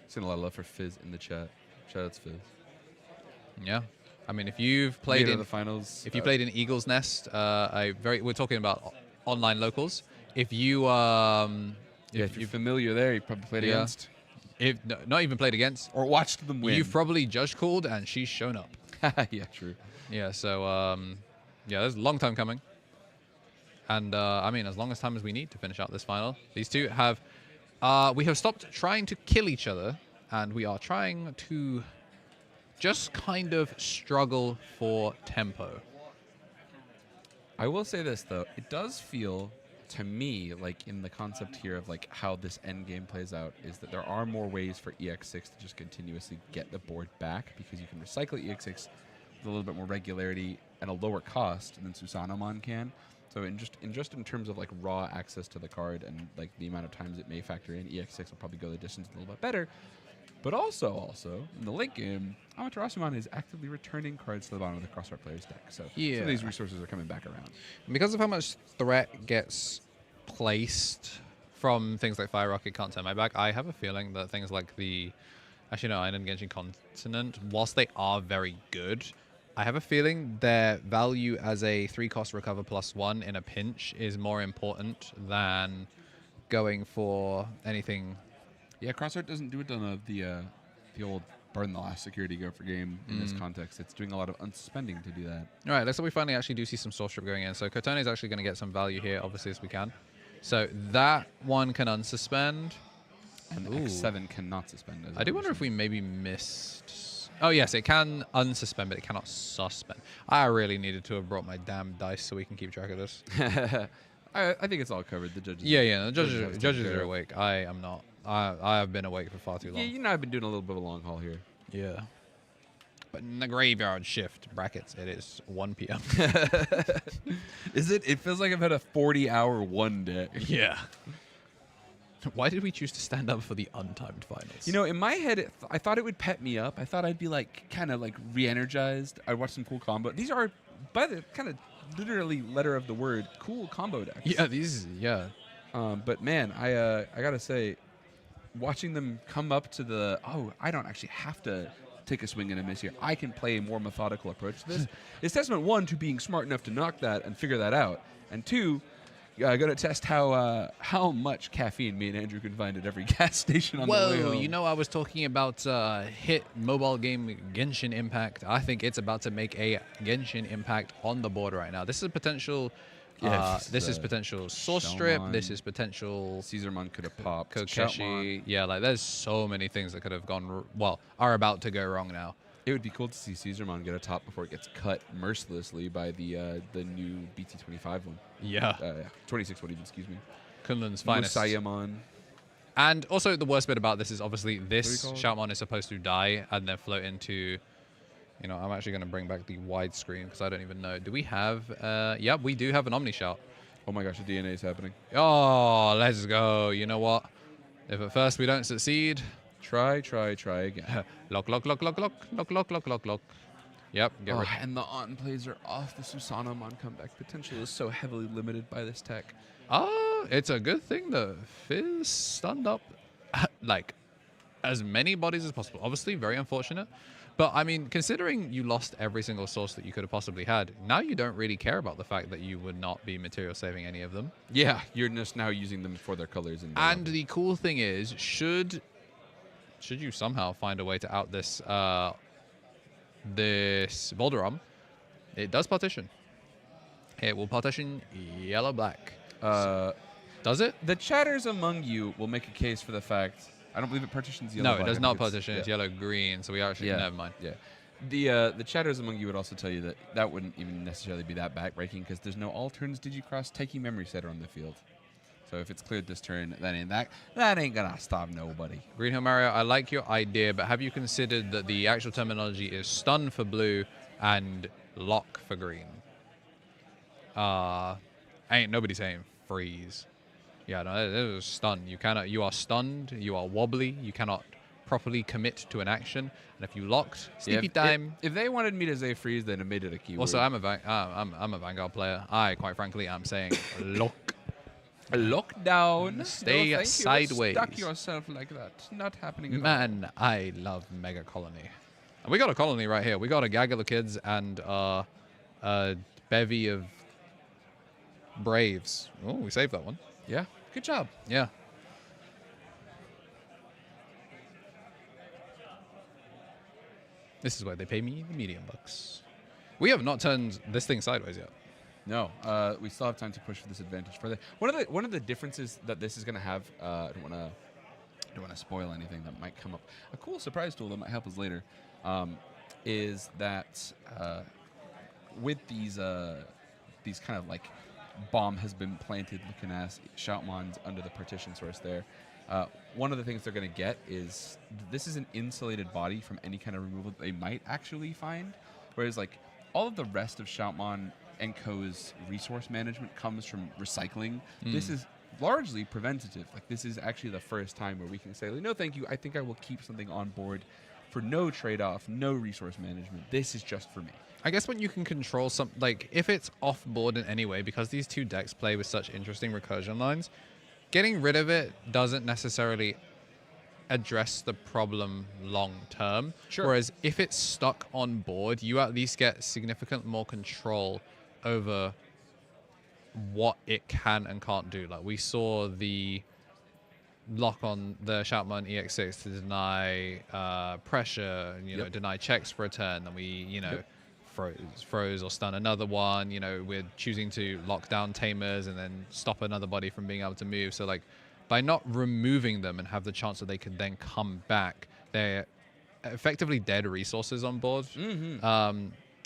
Seen a lot of love for Fizz in the chat. Shout out to Fizz. Yeah. I mean, if you've played in the finals, if you played in Eagle's Nest, we're talking about online locals. If you if you're familiar there, you probably played against. If no, not even played against Or watched them win. you've probably judge called and she's shown up. Yeah, true. Yeah, so yeah, that's a long time coming. And I mean, as long as time as we need to finish out this final. These two have we have stopped trying to kill each other, and we are trying to just kind of struggle for tempo. I will say this though, it does feel to me like in the concept here of like how this end game plays out is that there are more ways for EX6 to just continuously get the board back, because you can recycle EX6 with a little bit more regularity and a lower cost than Susanomon can. So in terms of like raw access to the card and like the amount of times it may factor in, EX6 will probably go the distance a little bit better. But also in the late game, Amaterasuman is actively returning cards to the bottom of the Crossfire player's deck. So some Yeah. of these resources are coming back around. Because of how much threat gets placed from things like Fire Rocket Can't Turn My Back, I have a feeling that things like the Island Genshin Continent, whilst they are very good, I have a feeling their value as a 3-cost recover +1 in a pinch is more important than going for anything. Yeah, Crossart doesn't do a ton of the old burn the last security go for game in this context. It's doing a lot of unsuspending to do that. All right, looks like we finally actually do see some source strip going in. So Kotone is actually going to get some value here, obviously, as we can. So that one can unsuspend. And Ooh. X7 cannot suspend. I do wonder if we maybe missed... Oh, yes, it can unsuspend, but it cannot suspend. I really needed to have brought my damn dice so we can keep track of this. I think it's all covered. The judges. Yeah, the have judges taken are care of. awake. I am not. I have been awake for far too long. Yeah, you know I've been doing a little bit of a long haul here. Yeah. But in the graveyard shift, brackets, it is 1 p.m. Is it? It feels like I've had a 40-hour one day. Yeah. Why did we choose to stand up for the untimed finals? You know, in my head, I thought it would pep me up. I thought I'd be like kind of like re-energized. I'd watch some cool combo. These are, by the kind of literally letter of the word, cool combo decks. Yeah, these, yeah. But man, I gotta say, watching them come up to the I don't actually have to take a swing and a miss here. I can play a more methodical approach to this. It's testament, one, to being smart enough to knock that and figure that out, and two, I got to test how much caffeine me and Andrew can find at every gas station on the way home. You know, I was talking about hit mobile game Genshin Impact. I think it's about to make a Genshin Impact on the board right now. This is a potential. Yeah, this is potential source strip. This is potential Caesarmon could have popped. Kokeshi. Shoutmon. Yeah, like there's so many things that could have gone are about to go wrong now. It would be cool to see Caesarmon get a top before it gets cut mercilessly by the new BT25 one. Yeah. 26 one even, excuse me. Kunlun's finest. Musayamon. And also the worst bit about this is obviously What this do we call it? Shoutmon is supposed to die and then float into... You know, I'm actually going to bring back the widescreen because I don't even know. Do we have... yeah, we do have an Omni Shout. Oh my gosh, the DNA is happening. Oh, let's go. You know what? If at first we don't succeed... Try again. Lock. Yep, get rid. And the on plays are off. The Susanomon comeback potential is so heavily limited by this tech. It's a good thing that Fizz stunned up like as many bodies as possible. Obviously, very unfortunate. But I mean, considering you lost every single source that you could have possibly had, now you don't really care about the fact that you would not be material saving any of them. Yeah, you're just now using them for their colors. And the cool thing is, should you somehow find a way to out this this Volderom, it does partition. It will partition yellow-black. Does it? The chatters among you will make a case for the fact. I don't believe it partitions yellow. No, it does not partition. It's yellow-green, so we actually never mind. Yeah. The chatters among you would also tell you that that wouldn't even necessarily be that backbreaking because there's no all turns Digicross Taiki memory setter on the field. So if it's cleared this turn, that ain't gonna stop nobody. Green Hill Mario, I like your idea, but have you considered that the actual terminology is stun for blue and lock for green? Ain't nobody saying freeze. Yeah, no, it is stun. You are stunned, you are wobbly, you cannot properly commit to an action, and if you locked, sleepy time. If they wanted me to say freeze, they'd have made it a keyword. Also, I'm a Vanguard player. I, quite frankly, am saying lock. Lockdown. Stay no, sideways. Stuck yourself like that. Not happening at all. Man, I love Mega Colony. And we got a colony right here. We got a gaggle of kids and a bevy of Braves. Oh, we saved that one. Yeah. Good job. Yeah. This is why they pay me the medium bucks. We have not turned this thing sideways yet. No, we still have time to push for this advantage further. One of the differences that this is going to have, I don't want to spoil anything that might come up. A cool surprise tool that might help us later, is that with these kind of like bomb has been planted looking ass Shoutmons under the partition source there. One of the things they're going to get is this is an insulated body from any kind of removal that they might actually find, whereas like all of the rest of Shoutmon and Co.'s resource management comes from recycling. This is largely preventative. Like this is actually the first time where we can say, like, no, thank you. I think I will keep something on board for no trade-off, no resource management. This is just for me. I guess when you can control some, like if it's off board in any way, because these two decks play with such interesting recursion lines, getting rid of it doesn't necessarily address the problem long term. Sure. Whereas if it's stuck on board, you at least get significant more control over what it can and can't do. Like we saw the lock on the Shoutmon EX6 to deny pressure, you know, deny checks for a turn, then we, froze or stun another one. We're choosing to lock down tamers and then stop another body from being able to move. So like by not removing them and have the chance that they could then come back, they're effectively dead resources on board.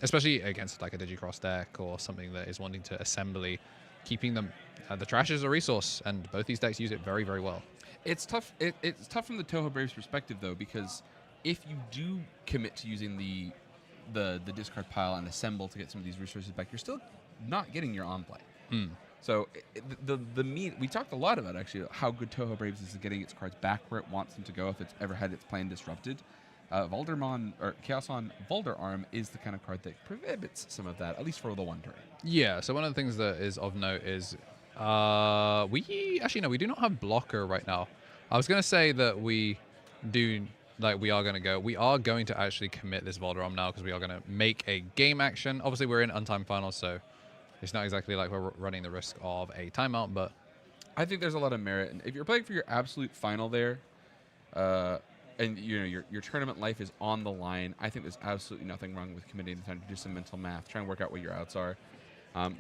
Especially against like a Digicross deck or something that is wanting to assembly, keeping them. The trash is a resource, and both these decks use it very, very well. It's tough. It's tough from the Toho Braves perspective though, because if you do commit to using the discard pile and assemble to get some of these resources back, you're still not getting your on play. So we talked a lot about actually how good Toho Braves is at getting its cards back where it wants them to go if it's ever had its plan disrupted. Voldermon or Chaos-on Volderarm is the kind of card that prohibits some of that, at least for the one turn. Yeah, so one of the things that is of note is we do not have blocker right now. I was going to say that we are going to actually commit this Volderarm now because we are going to make a game action. Obviously, we're in untimed finals, so it's not exactly like we're running the risk of a timeout, but I think there's a lot of merit. And if you're playing for your absolute final there, and your tournament life is on the line, I think there's absolutely nothing wrong with committing the time to do some mental math, try and work out what your outs are.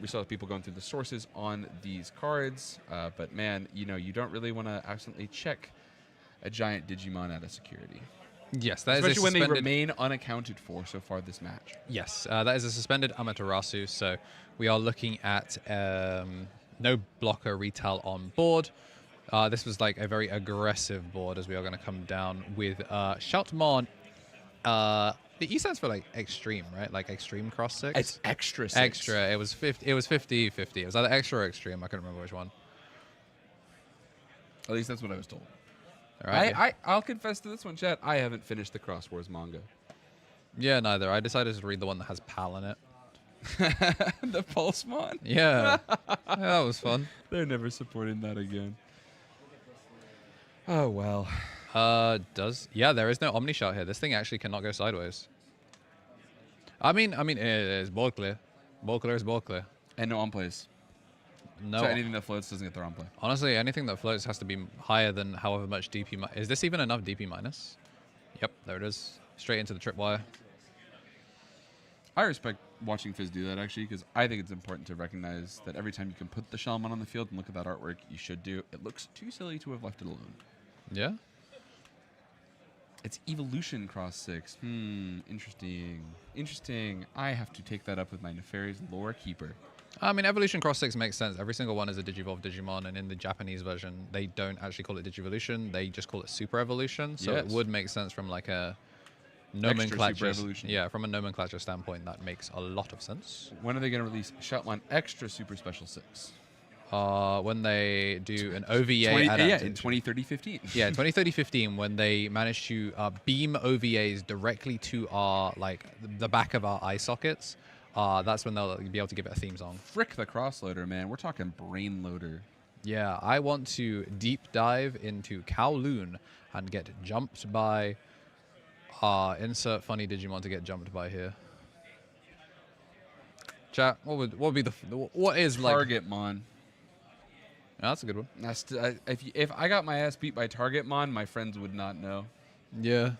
We saw people going through the sources on these cards, but man, you don't really want to accidentally check a giant Digimon out of security. Yes, that especially is when they remain unaccounted for so far this match. Yes, that is a suspended Amaterasu, so we are looking at no blocker retail on board. This was like a very aggressive board as we are going to come down with Shoutmon. The E stands for like extreme, right? Like extreme cross 6. It's extra 6. Extra. It was 50. It was 50-50. It was either extra or extreme. I couldn't remember which one. At least that's what I was told. All right. I'll confess to this one, chat. I haven't finished the Cross Wars manga. Yeah, neither. I decided to read the one that has PAL in it. The Pulsemon? Yeah. That was fun. They're never supporting that again. Oh, well. There is no Omni Shot here. This thing actually cannot go sideways. I mean, it is ball clear. Ball clear is ball clear. And no on plays. No. So anything that floats doesn't get their on play. Honestly, anything that floats has to be higher than however much DP. Is this even enough DP minus? Yep, there it is. Straight into the tripwire. I respect watching Fizz do that, actually, because I think it's important to recognize that every time you can put the Shellmon on the field and look at that artwork, you should do. It looks too silly to have left it alone. Yeah. It's Evolution Cross 6. Interesting. Interesting. I have to take that up with my nefarious lore keeper. I mean, Evolution Cross 6 makes sense. Every single one is a Digivolve Digimon, and in the Japanese version, they don't actually call it Digivolution. They just call it Super Evolution. So it would make sense from like a nomenclature. Yeah, from a nomenclature standpoint, that makes a lot of sense. When are they going to release Shoutline Extra Super Special 6? When they do an OVA adaptation. Yeah, in 2030-15. Yeah, 2030-15, when they manage to beam OVAs directly to our, like, the back of our eye sockets, that's when they'll be able to give it a theme song. Frick the crossloader, man. We're talking brain loader. Yeah, I want to deep dive into Kowloon and get jumped by... insert funny Digimon to get jumped by here. Chat, what is like... Targetmon. Oh, that's a good one. That's if I got my ass beat by Targetmon, my friends would not know. Yeah.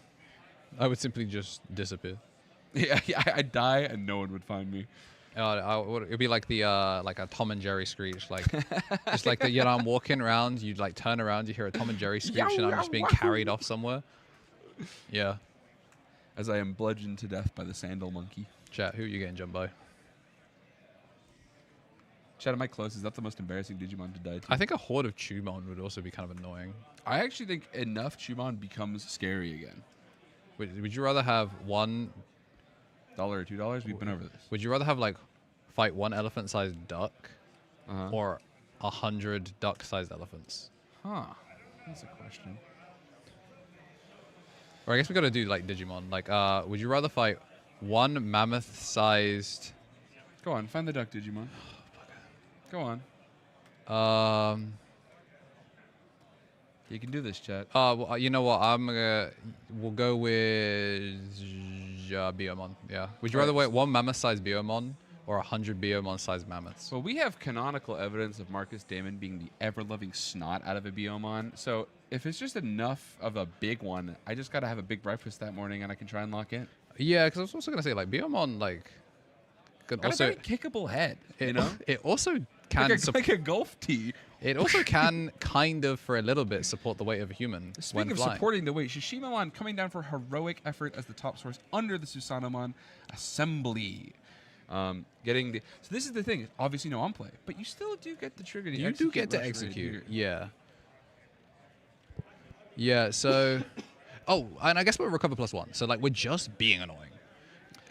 I would simply just disappear. Yeah, I'd die and no one would find me. It'd be like the like a Tom and Jerry screech, like just like the, I'm walking around, you'd like turn around, you hear a Tom and Jerry screech, and I'm just being carried off somewhere. Yeah. As I am bludgeoned to death by the sandal monkey. Chat, who are you getting jumped by? Chat, am I close? Is that the most embarrassing Digimon to die to? I think a horde of Chumon would also be kind of annoying. I actually think enough Chumon becomes scary again. Would you rather have $1 or $2? We've been over this. Would you rather have like fight one elephant-sized duck or 100 duck-sized elephants? Huh. That's a question. Or I guess we got to do like Digimon. Like, would you rather fight one mammoth-sized? Go on, find the duck Digimon. Go on. You can do this, chat. Well, you know what? We'll go with Biomon. Yeah. Would you rather wait one mammoth-sized Biomon or 100 Biomon-sized mammoths? Well, we have canonical evidence of Marcus Damon being the ever-loving snot out of a Biomon. So if it's just enough of a big one, I just got to have a big breakfast that morning and I can try and lock in. Yeah, because I was also gonna say like Biomon like could Got also a very kickable head. You know, it also can like a golf tee. It also can kind of, for a little bit, support the weight of a human. Speaking of supporting the weight, Shishimamon coming down for heroic effort as the top source under the Susanamon assembly. Getting the so this is the thing. Obviously, no on play, but you still do get the trigger. You do get to execute. Yeah. Yeah. So, oh, and I guess we're recover +1. So like we're just being annoying.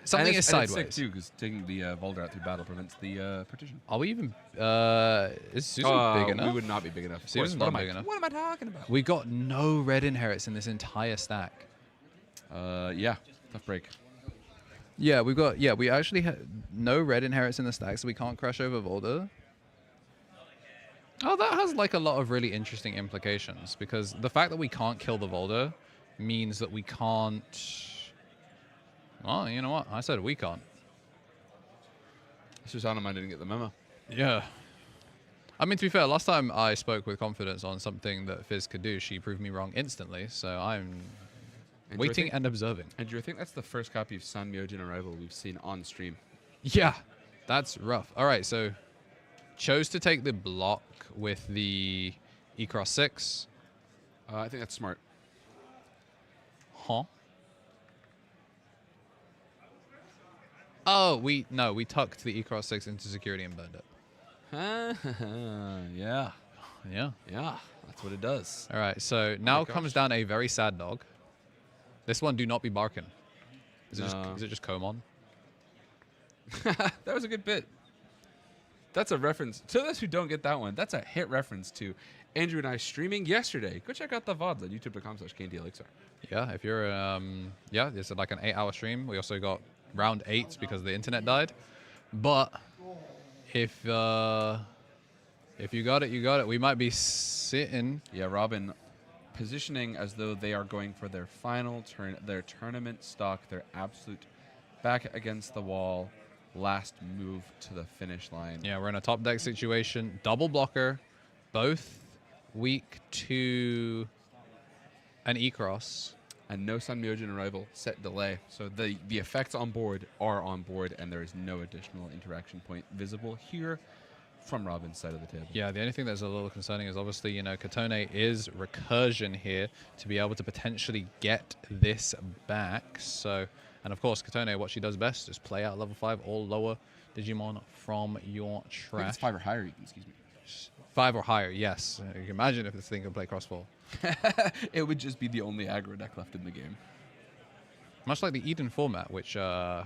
Something is sideways. And it's sick too, because taking the Volder out through battle prevents the partition. Are we even? Is Susan big enough? We would not be big enough. Susan's not big enough. What am I talking about? We got no red inherits in this entire stack. Yeah, tough break. Yeah, we got. Yeah, we actually had no red inherits in the stack, so we can't crash over Volder. Oh, that has like a lot of really interesting implications, because the fact that we can't kill the Volder means that we can't. Well, you know what? I said we can't. Susanamon didn't get the memo. Yeah. I mean, to be fair, last time I spoke with confidence on something that Fizz could do, she proved me wrong instantly, so I'm waiting and observing. And do you think that's the first copy of San Myojin Arrival we've seen on stream? Yeah, that's rough. All right, so chose to take the block with the Xros 6. I think that's smart. Huh? Oh, we tucked the Xros 6 into security and burned it. Yeah. Yeah. Yeah, that's what it does. All right, so now comes down a very sad dog. This one do not be barking. Is it just Komon? That was a good bit. That's a reference. To those who don't get that one, that's a hit reference to Andrew and I streaming yesterday. Go check out the VODs on youtube.com/KnTElixar. Yeah, if you're, yeah, it's like an 8-hour stream. We also got round 8 because the internet died. But if you got it, you got it. We might be sitting. Yeah, Robin positioning as though they are going for their final turn, their tournament stock, their absolute back against the wall, last move to the finish line. Yeah, we're in a top deck situation. Double blocker, both weak to an Xros. and no Sun Myojin arrival, set delay. So the effects on board are on board, and there is no additional interaction point visible here from Robin's side of the table. Yeah, the only thing that's a little concerning is obviously, you know, Katone is recursion here to be able to potentially get this back. So, and of course, Katone, what she does best is play out level 5 or lower Digimon from your I think trash. it's 5 or higher, even, excuse me. 5 or higher, yes. You can imagine if this thing could play crossfall. It would just be the only aggro deck left in the game. Much like the Eden format, which, you know,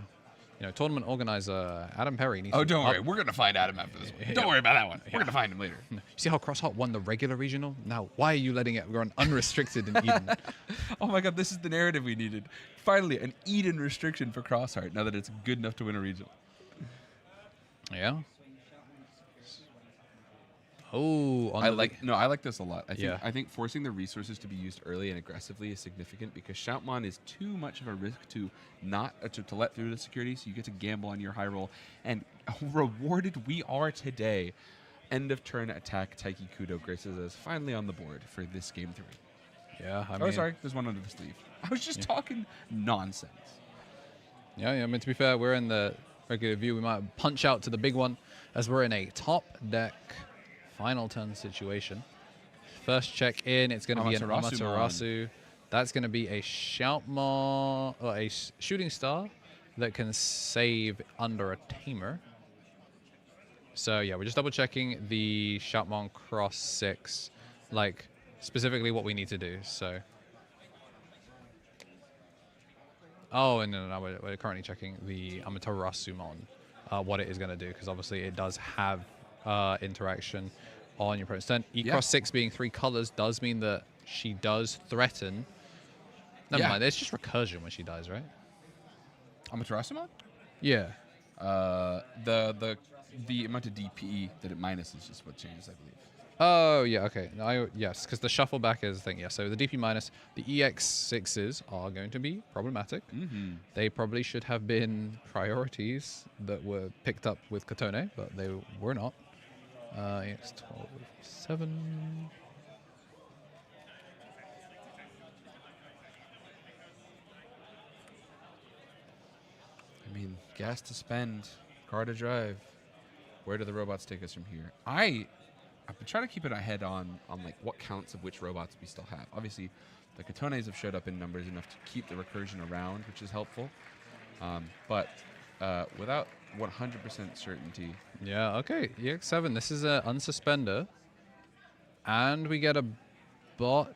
tournament organizer Adam Perry needs Oh, to don't worry. We're going to find Adam after this one. Don't worry about that one. We're going to find him later. You see how Crossheart won the regular regional? Now, why are you letting it run unrestricted in Eden? Oh my god, this is the narrative we needed. Finally, an Eden restriction for Crossheart now that it's good enough to win a regional. Yeah. Oh, I like this a lot. Yeah. I think forcing the resources to be used early and aggressively is significant because Shoutmon is too much of a risk to not to let through the security, so you get to gamble on your high roll. And rewarded we are today. End of turn attack Taiki Kudo graces us finally on the board for this game 3. Yeah, I Oh, mean, sorry, there's one under the sleeve. I was just talking nonsense. Yeah, I mean, to be fair, we're in the regular view. We might punch out to the big one as we're in a top deck final turn situation. First check in, it's going to be an Amaterasu. That's going to be a Shoutmon, or a shooting star that can save under a tamer. So yeah, we're just double checking the Shoutmon Cross 6, like specifically what we need to do. So, oh, and no, we're currently checking the Amaterasumon, what it is going to do, because obviously it does have interaction on your opponent's turn. Cross 6 being 3 colors does mean that she does threaten. Never mind, it's just recursion when she dies, right? Amaterasumon? Yeah. The amount of DPE that it minuses is just what changes, I believe. Oh, yeah, okay. No, yes, because the shuffle back is the thing. Yeah, so the DP minus, the EX6s are going to be problematic. They probably should have been priorities that were picked up with Katone, but they were not. EX12, 7. I mean, gas to spend, car to drive. Where do the robots take us from here? I've been trying to keep an head on like what counts of which robots we still have. Obviously, the Katones have showed up in numbers enough to keep the recursion around, which is helpful. But without 100% certainty. Yeah, okay. EX7, this is an unsuspender. And we get a bot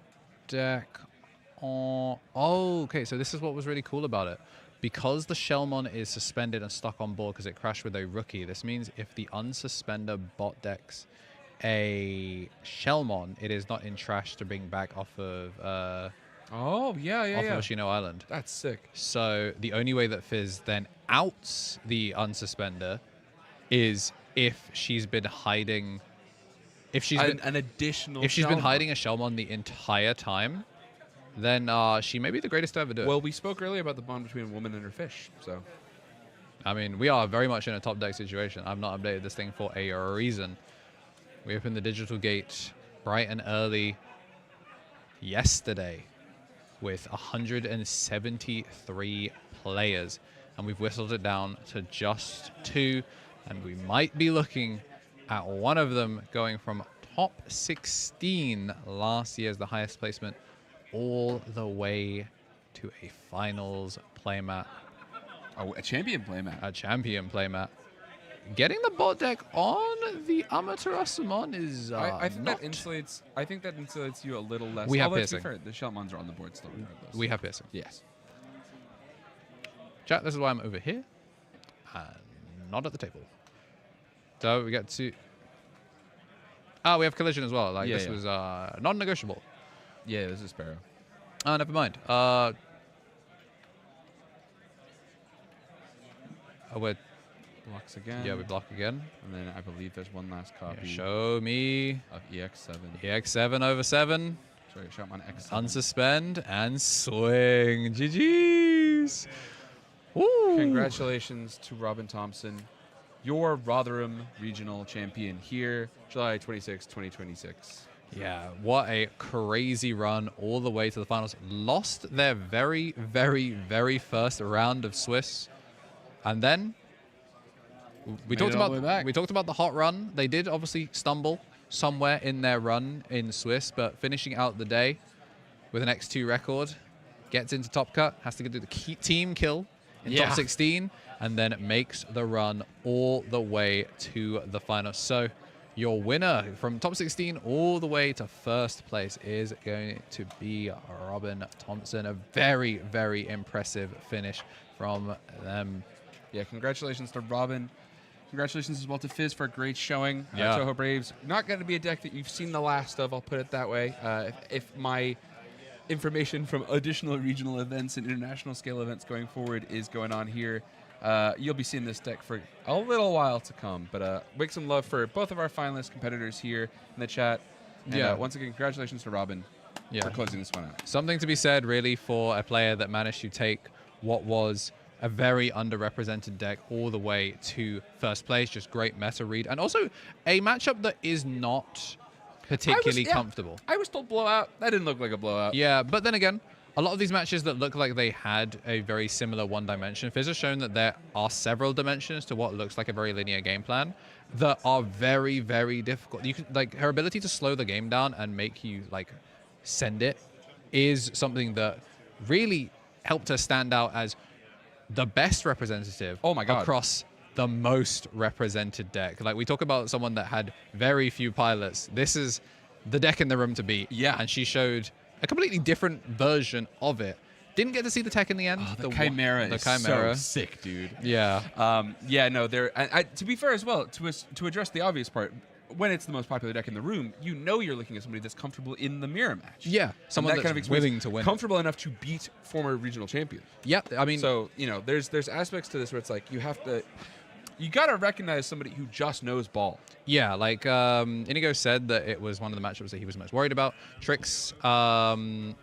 deck on... Oh, okay, so this is what was really cool about it. Because the Shellmon is suspended and stuck on board because it crashed with a rookie, this means if the unsuspender bot decks a Shellmon, it is not in trash to bring back off of of Oshino Island. That's sick. So the only way that Fizz then outs the unsuspender is if she's been hiding. If she's been an additional. If she's been hiding a Shellmon the entire time, then she may be the greatest to ever do it. Well, we spoke earlier about the bond between a woman and her fish, so. I mean, we are very much in a top deck situation. I've not updated this thing for a reason. We opened the digital gate bright and early yesterday with 173 players, and we've whistled it down to just 2, and we might be looking at one of them going from top 16 last year as the highest placement all the way to a finals playmat. Oh, a champion playmat. A champion playmat. Getting the bot deck on the Amaterasumon is I think that insulates. I think that insulates you a little less. We have Although, to piercing. be fair, the Shellmons are on the board still regardless. We have piercing. Yes. Chat, this is why I'm over here and not at the table. So we get to... we have collision as well. Like, this was non-negotiable. Yeah, this is Sparrow. Never mind. We're... Blocks again. Yeah, we block again. And then I believe there's one last copy. Yeah, show me. Of EX7. EX7 over 7. Sorry, Shoutmon X7. Unsuspend and swing. GG's. Woo. Congratulations to Robin Thompson, your Rotherham regional champion here, July 26, 2026. Yeah, what a crazy run all the way to the finals. Lost their very, very, very first round of Swiss. And then we talked about the hot run. They did obviously stumble somewhere in their run in Swiss, but finishing out the day with an X2 record, gets into top cut, has to do the team kill in top 16, and then makes the run all the way to the final. So your winner from top 16 all the way to first place is going to be Robin Thompson. A very, very impressive finish from them. Yeah, congratulations to Robin. Congratulations as well to Fizz for a great showing. Yeah. Toho Braves, not going to be a deck that you've seen the last of, I'll put it that way. If my information from additional regional events and international scale events going forward is going on here, you'll be seeing this deck for a little while to come. But wake some love for both of our finalist competitors here in the chat. And once again, congratulations to Robin for closing this one out. Something to be said, really, for a player that managed to take what was a very underrepresented deck all the way to first place. Just great meta read. And also a matchup that is not particularly comfortable. I was told blowout. That didn't look like a blowout. Yeah, but then again, a lot of these matches that look like they had a very similar one dimension, Fizz has shown that there are several dimensions to what looks like a very linear game plan that are very, very difficult. You can, like, her ability to slow the game down and make you like send it is something that really helped her stand out as the best representative across the most represented deck. Like, we talk about someone that had very few pilots. This is the deck in the room to beat. Yeah. And she showed a completely different version of it. Didn't get to see the tech in the end. Oh, the Chimera is so sick, dude. Yeah. Yeah, no, to be fair as well, to address the obvious part, when it's the most popular deck in the room, you know you're looking at somebody that's comfortable in the mirror match. Yeah, someone that that's kind of willing to win. Comfortable enough to beat former regional champions. Yeah, I mean... So, you know, there's aspects to this where it's like you got to recognize somebody who just knows ball. Yeah, like Inigo said that it was one of the matchups that he was most worried about. Trix, both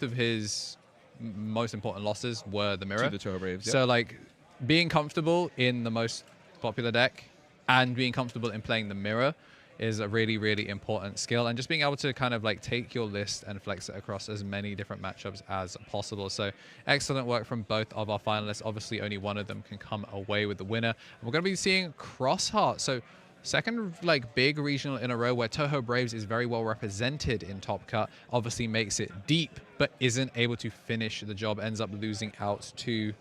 of his most important losses were the mirror. To the Toho Braves, So, like, being comfortable in the most popular deck and being comfortable in playing the mirror is a really, really important skill. And just being able to kind of like take your list and flex it across as many different matchups as possible. So excellent work from both of our finalists. Obviously, only one of them can come away with the winner. And we're going to be seeing Cross Heart. So second like big regional in a row where Toho Braves is very well represented in Top Cut. Obviously makes it deep, but isn't able to finish the job. Ends up losing out to...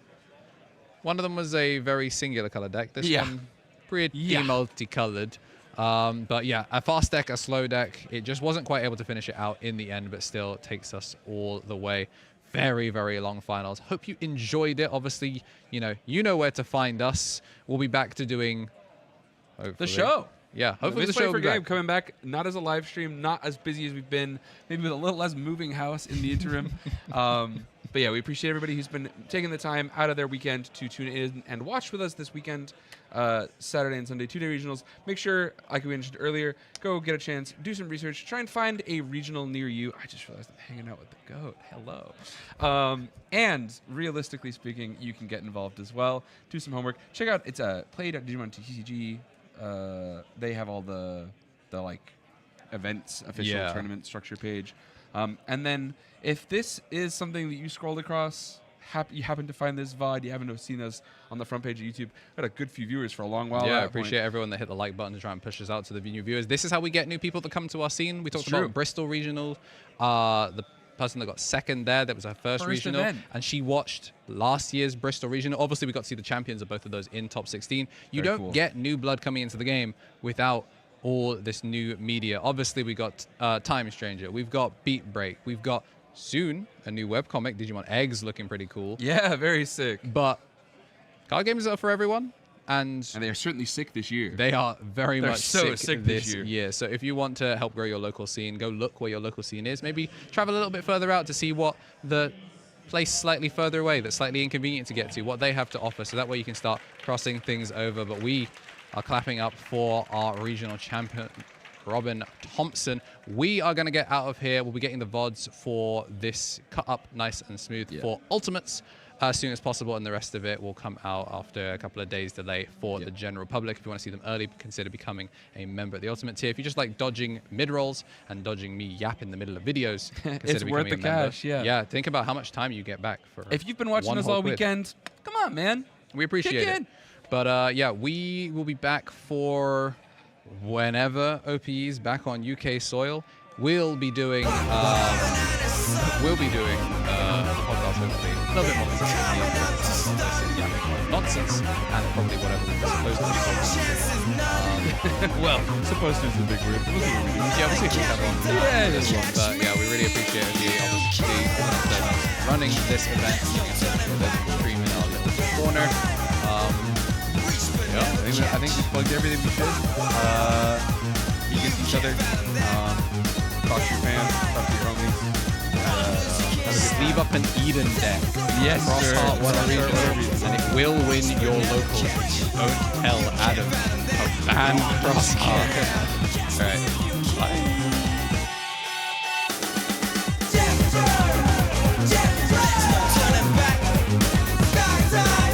One of them was a very singular color deck. This one pretty multicolored. But yeah, a fast deck, a slow deck. It just wasn't quite able to finish it out in the end, but still takes us all the way. Very, very long finals. Hope you enjoyed it. Obviously, you know where to find us. We'll be back to doing the show. Yeah, hopefully the show will be back. Coming back, not as a live stream, not as busy as we've been, maybe with a little less moving house in the interim. But yeah, we appreciate everybody who's been taking the time out of their weekend to tune in and watch with us this weekend, Saturday and Sunday, 2-day regionals. Make sure, like we mentioned earlier, go get a chance, do some research, try and find a regional near you. I just realized I'm hanging out with the goat. Hello. And realistically speaking, you can get involved as well. Do some homework. Check out, it's play.DigimonTCG. They have all the like events, official tournament structure page. And then if this is something that you scrolled across, you happen to find this VOD, you happen to have seen us on the front page of YouTube, got a good few viewers for a long while. Yeah, I appreciate everyone that hit the like button to try and push us out to the new viewers. This is how we get new people to come to our scene. We talked about Bristol Regional. The person that got second there, that was her first regional, event. And she watched last year's Bristol Regional. Obviously, we got to see the champions of both of those in top 16. You don't get new blood coming into the game without all this new media. Obviously, we got Time Stranger, we've got Beat Break, we've got soon a new webcomic, Digimon Eggs, looking pretty cool. Yeah, very sick. But card games are for everyone. And they are certainly sick this year. They are very much sick this year. So if you want to help grow your local scene, go look where your local scene is. Maybe travel a little bit further out to see what the place slightly further away that's slightly inconvenient to get to, what they have to offer. So that way you can start crossing things over. But we are clapping up for our regional champion, Robin Thompson. We are going to get out of here. We'll be getting the VODs for this cut up nice and smooth for Ultimates. as soon as possible, and the rest of it will come out after a couple of days delay for the general public. If you want to see them early, consider becoming a member at the Ultimate Tier. If you just like dodging mid-rolls and dodging me yap in the middle of videos, consider It's worth becoming the a member. cash, yeah. Yeah, think about how much time you get back for If you've been watching one us whole all quid. weekend, come on, man. We appreciate Kick it. in. But yeah, we will be back for whenever OPE is back on UK soil. We'll be doing the podcast hopefully a little bit more consistently. Nonsense and probably whatever we're supposed to be talking Well, supposed to is a big word. We'll see what we do. Yeah, we'll see if we have one. Yeah, this one. But yeah, we really appreciate the obviously running this event, the stream in our little corner. Yeah, I think we plugged everything we should. You get each other. Talk to your fans. Talk to your homies. Leave up an Eden deck. Yes, Cross sir. Heart one regional, and it will win your local. Don't tell Adam. A banned Cross Heart. All right. Bye.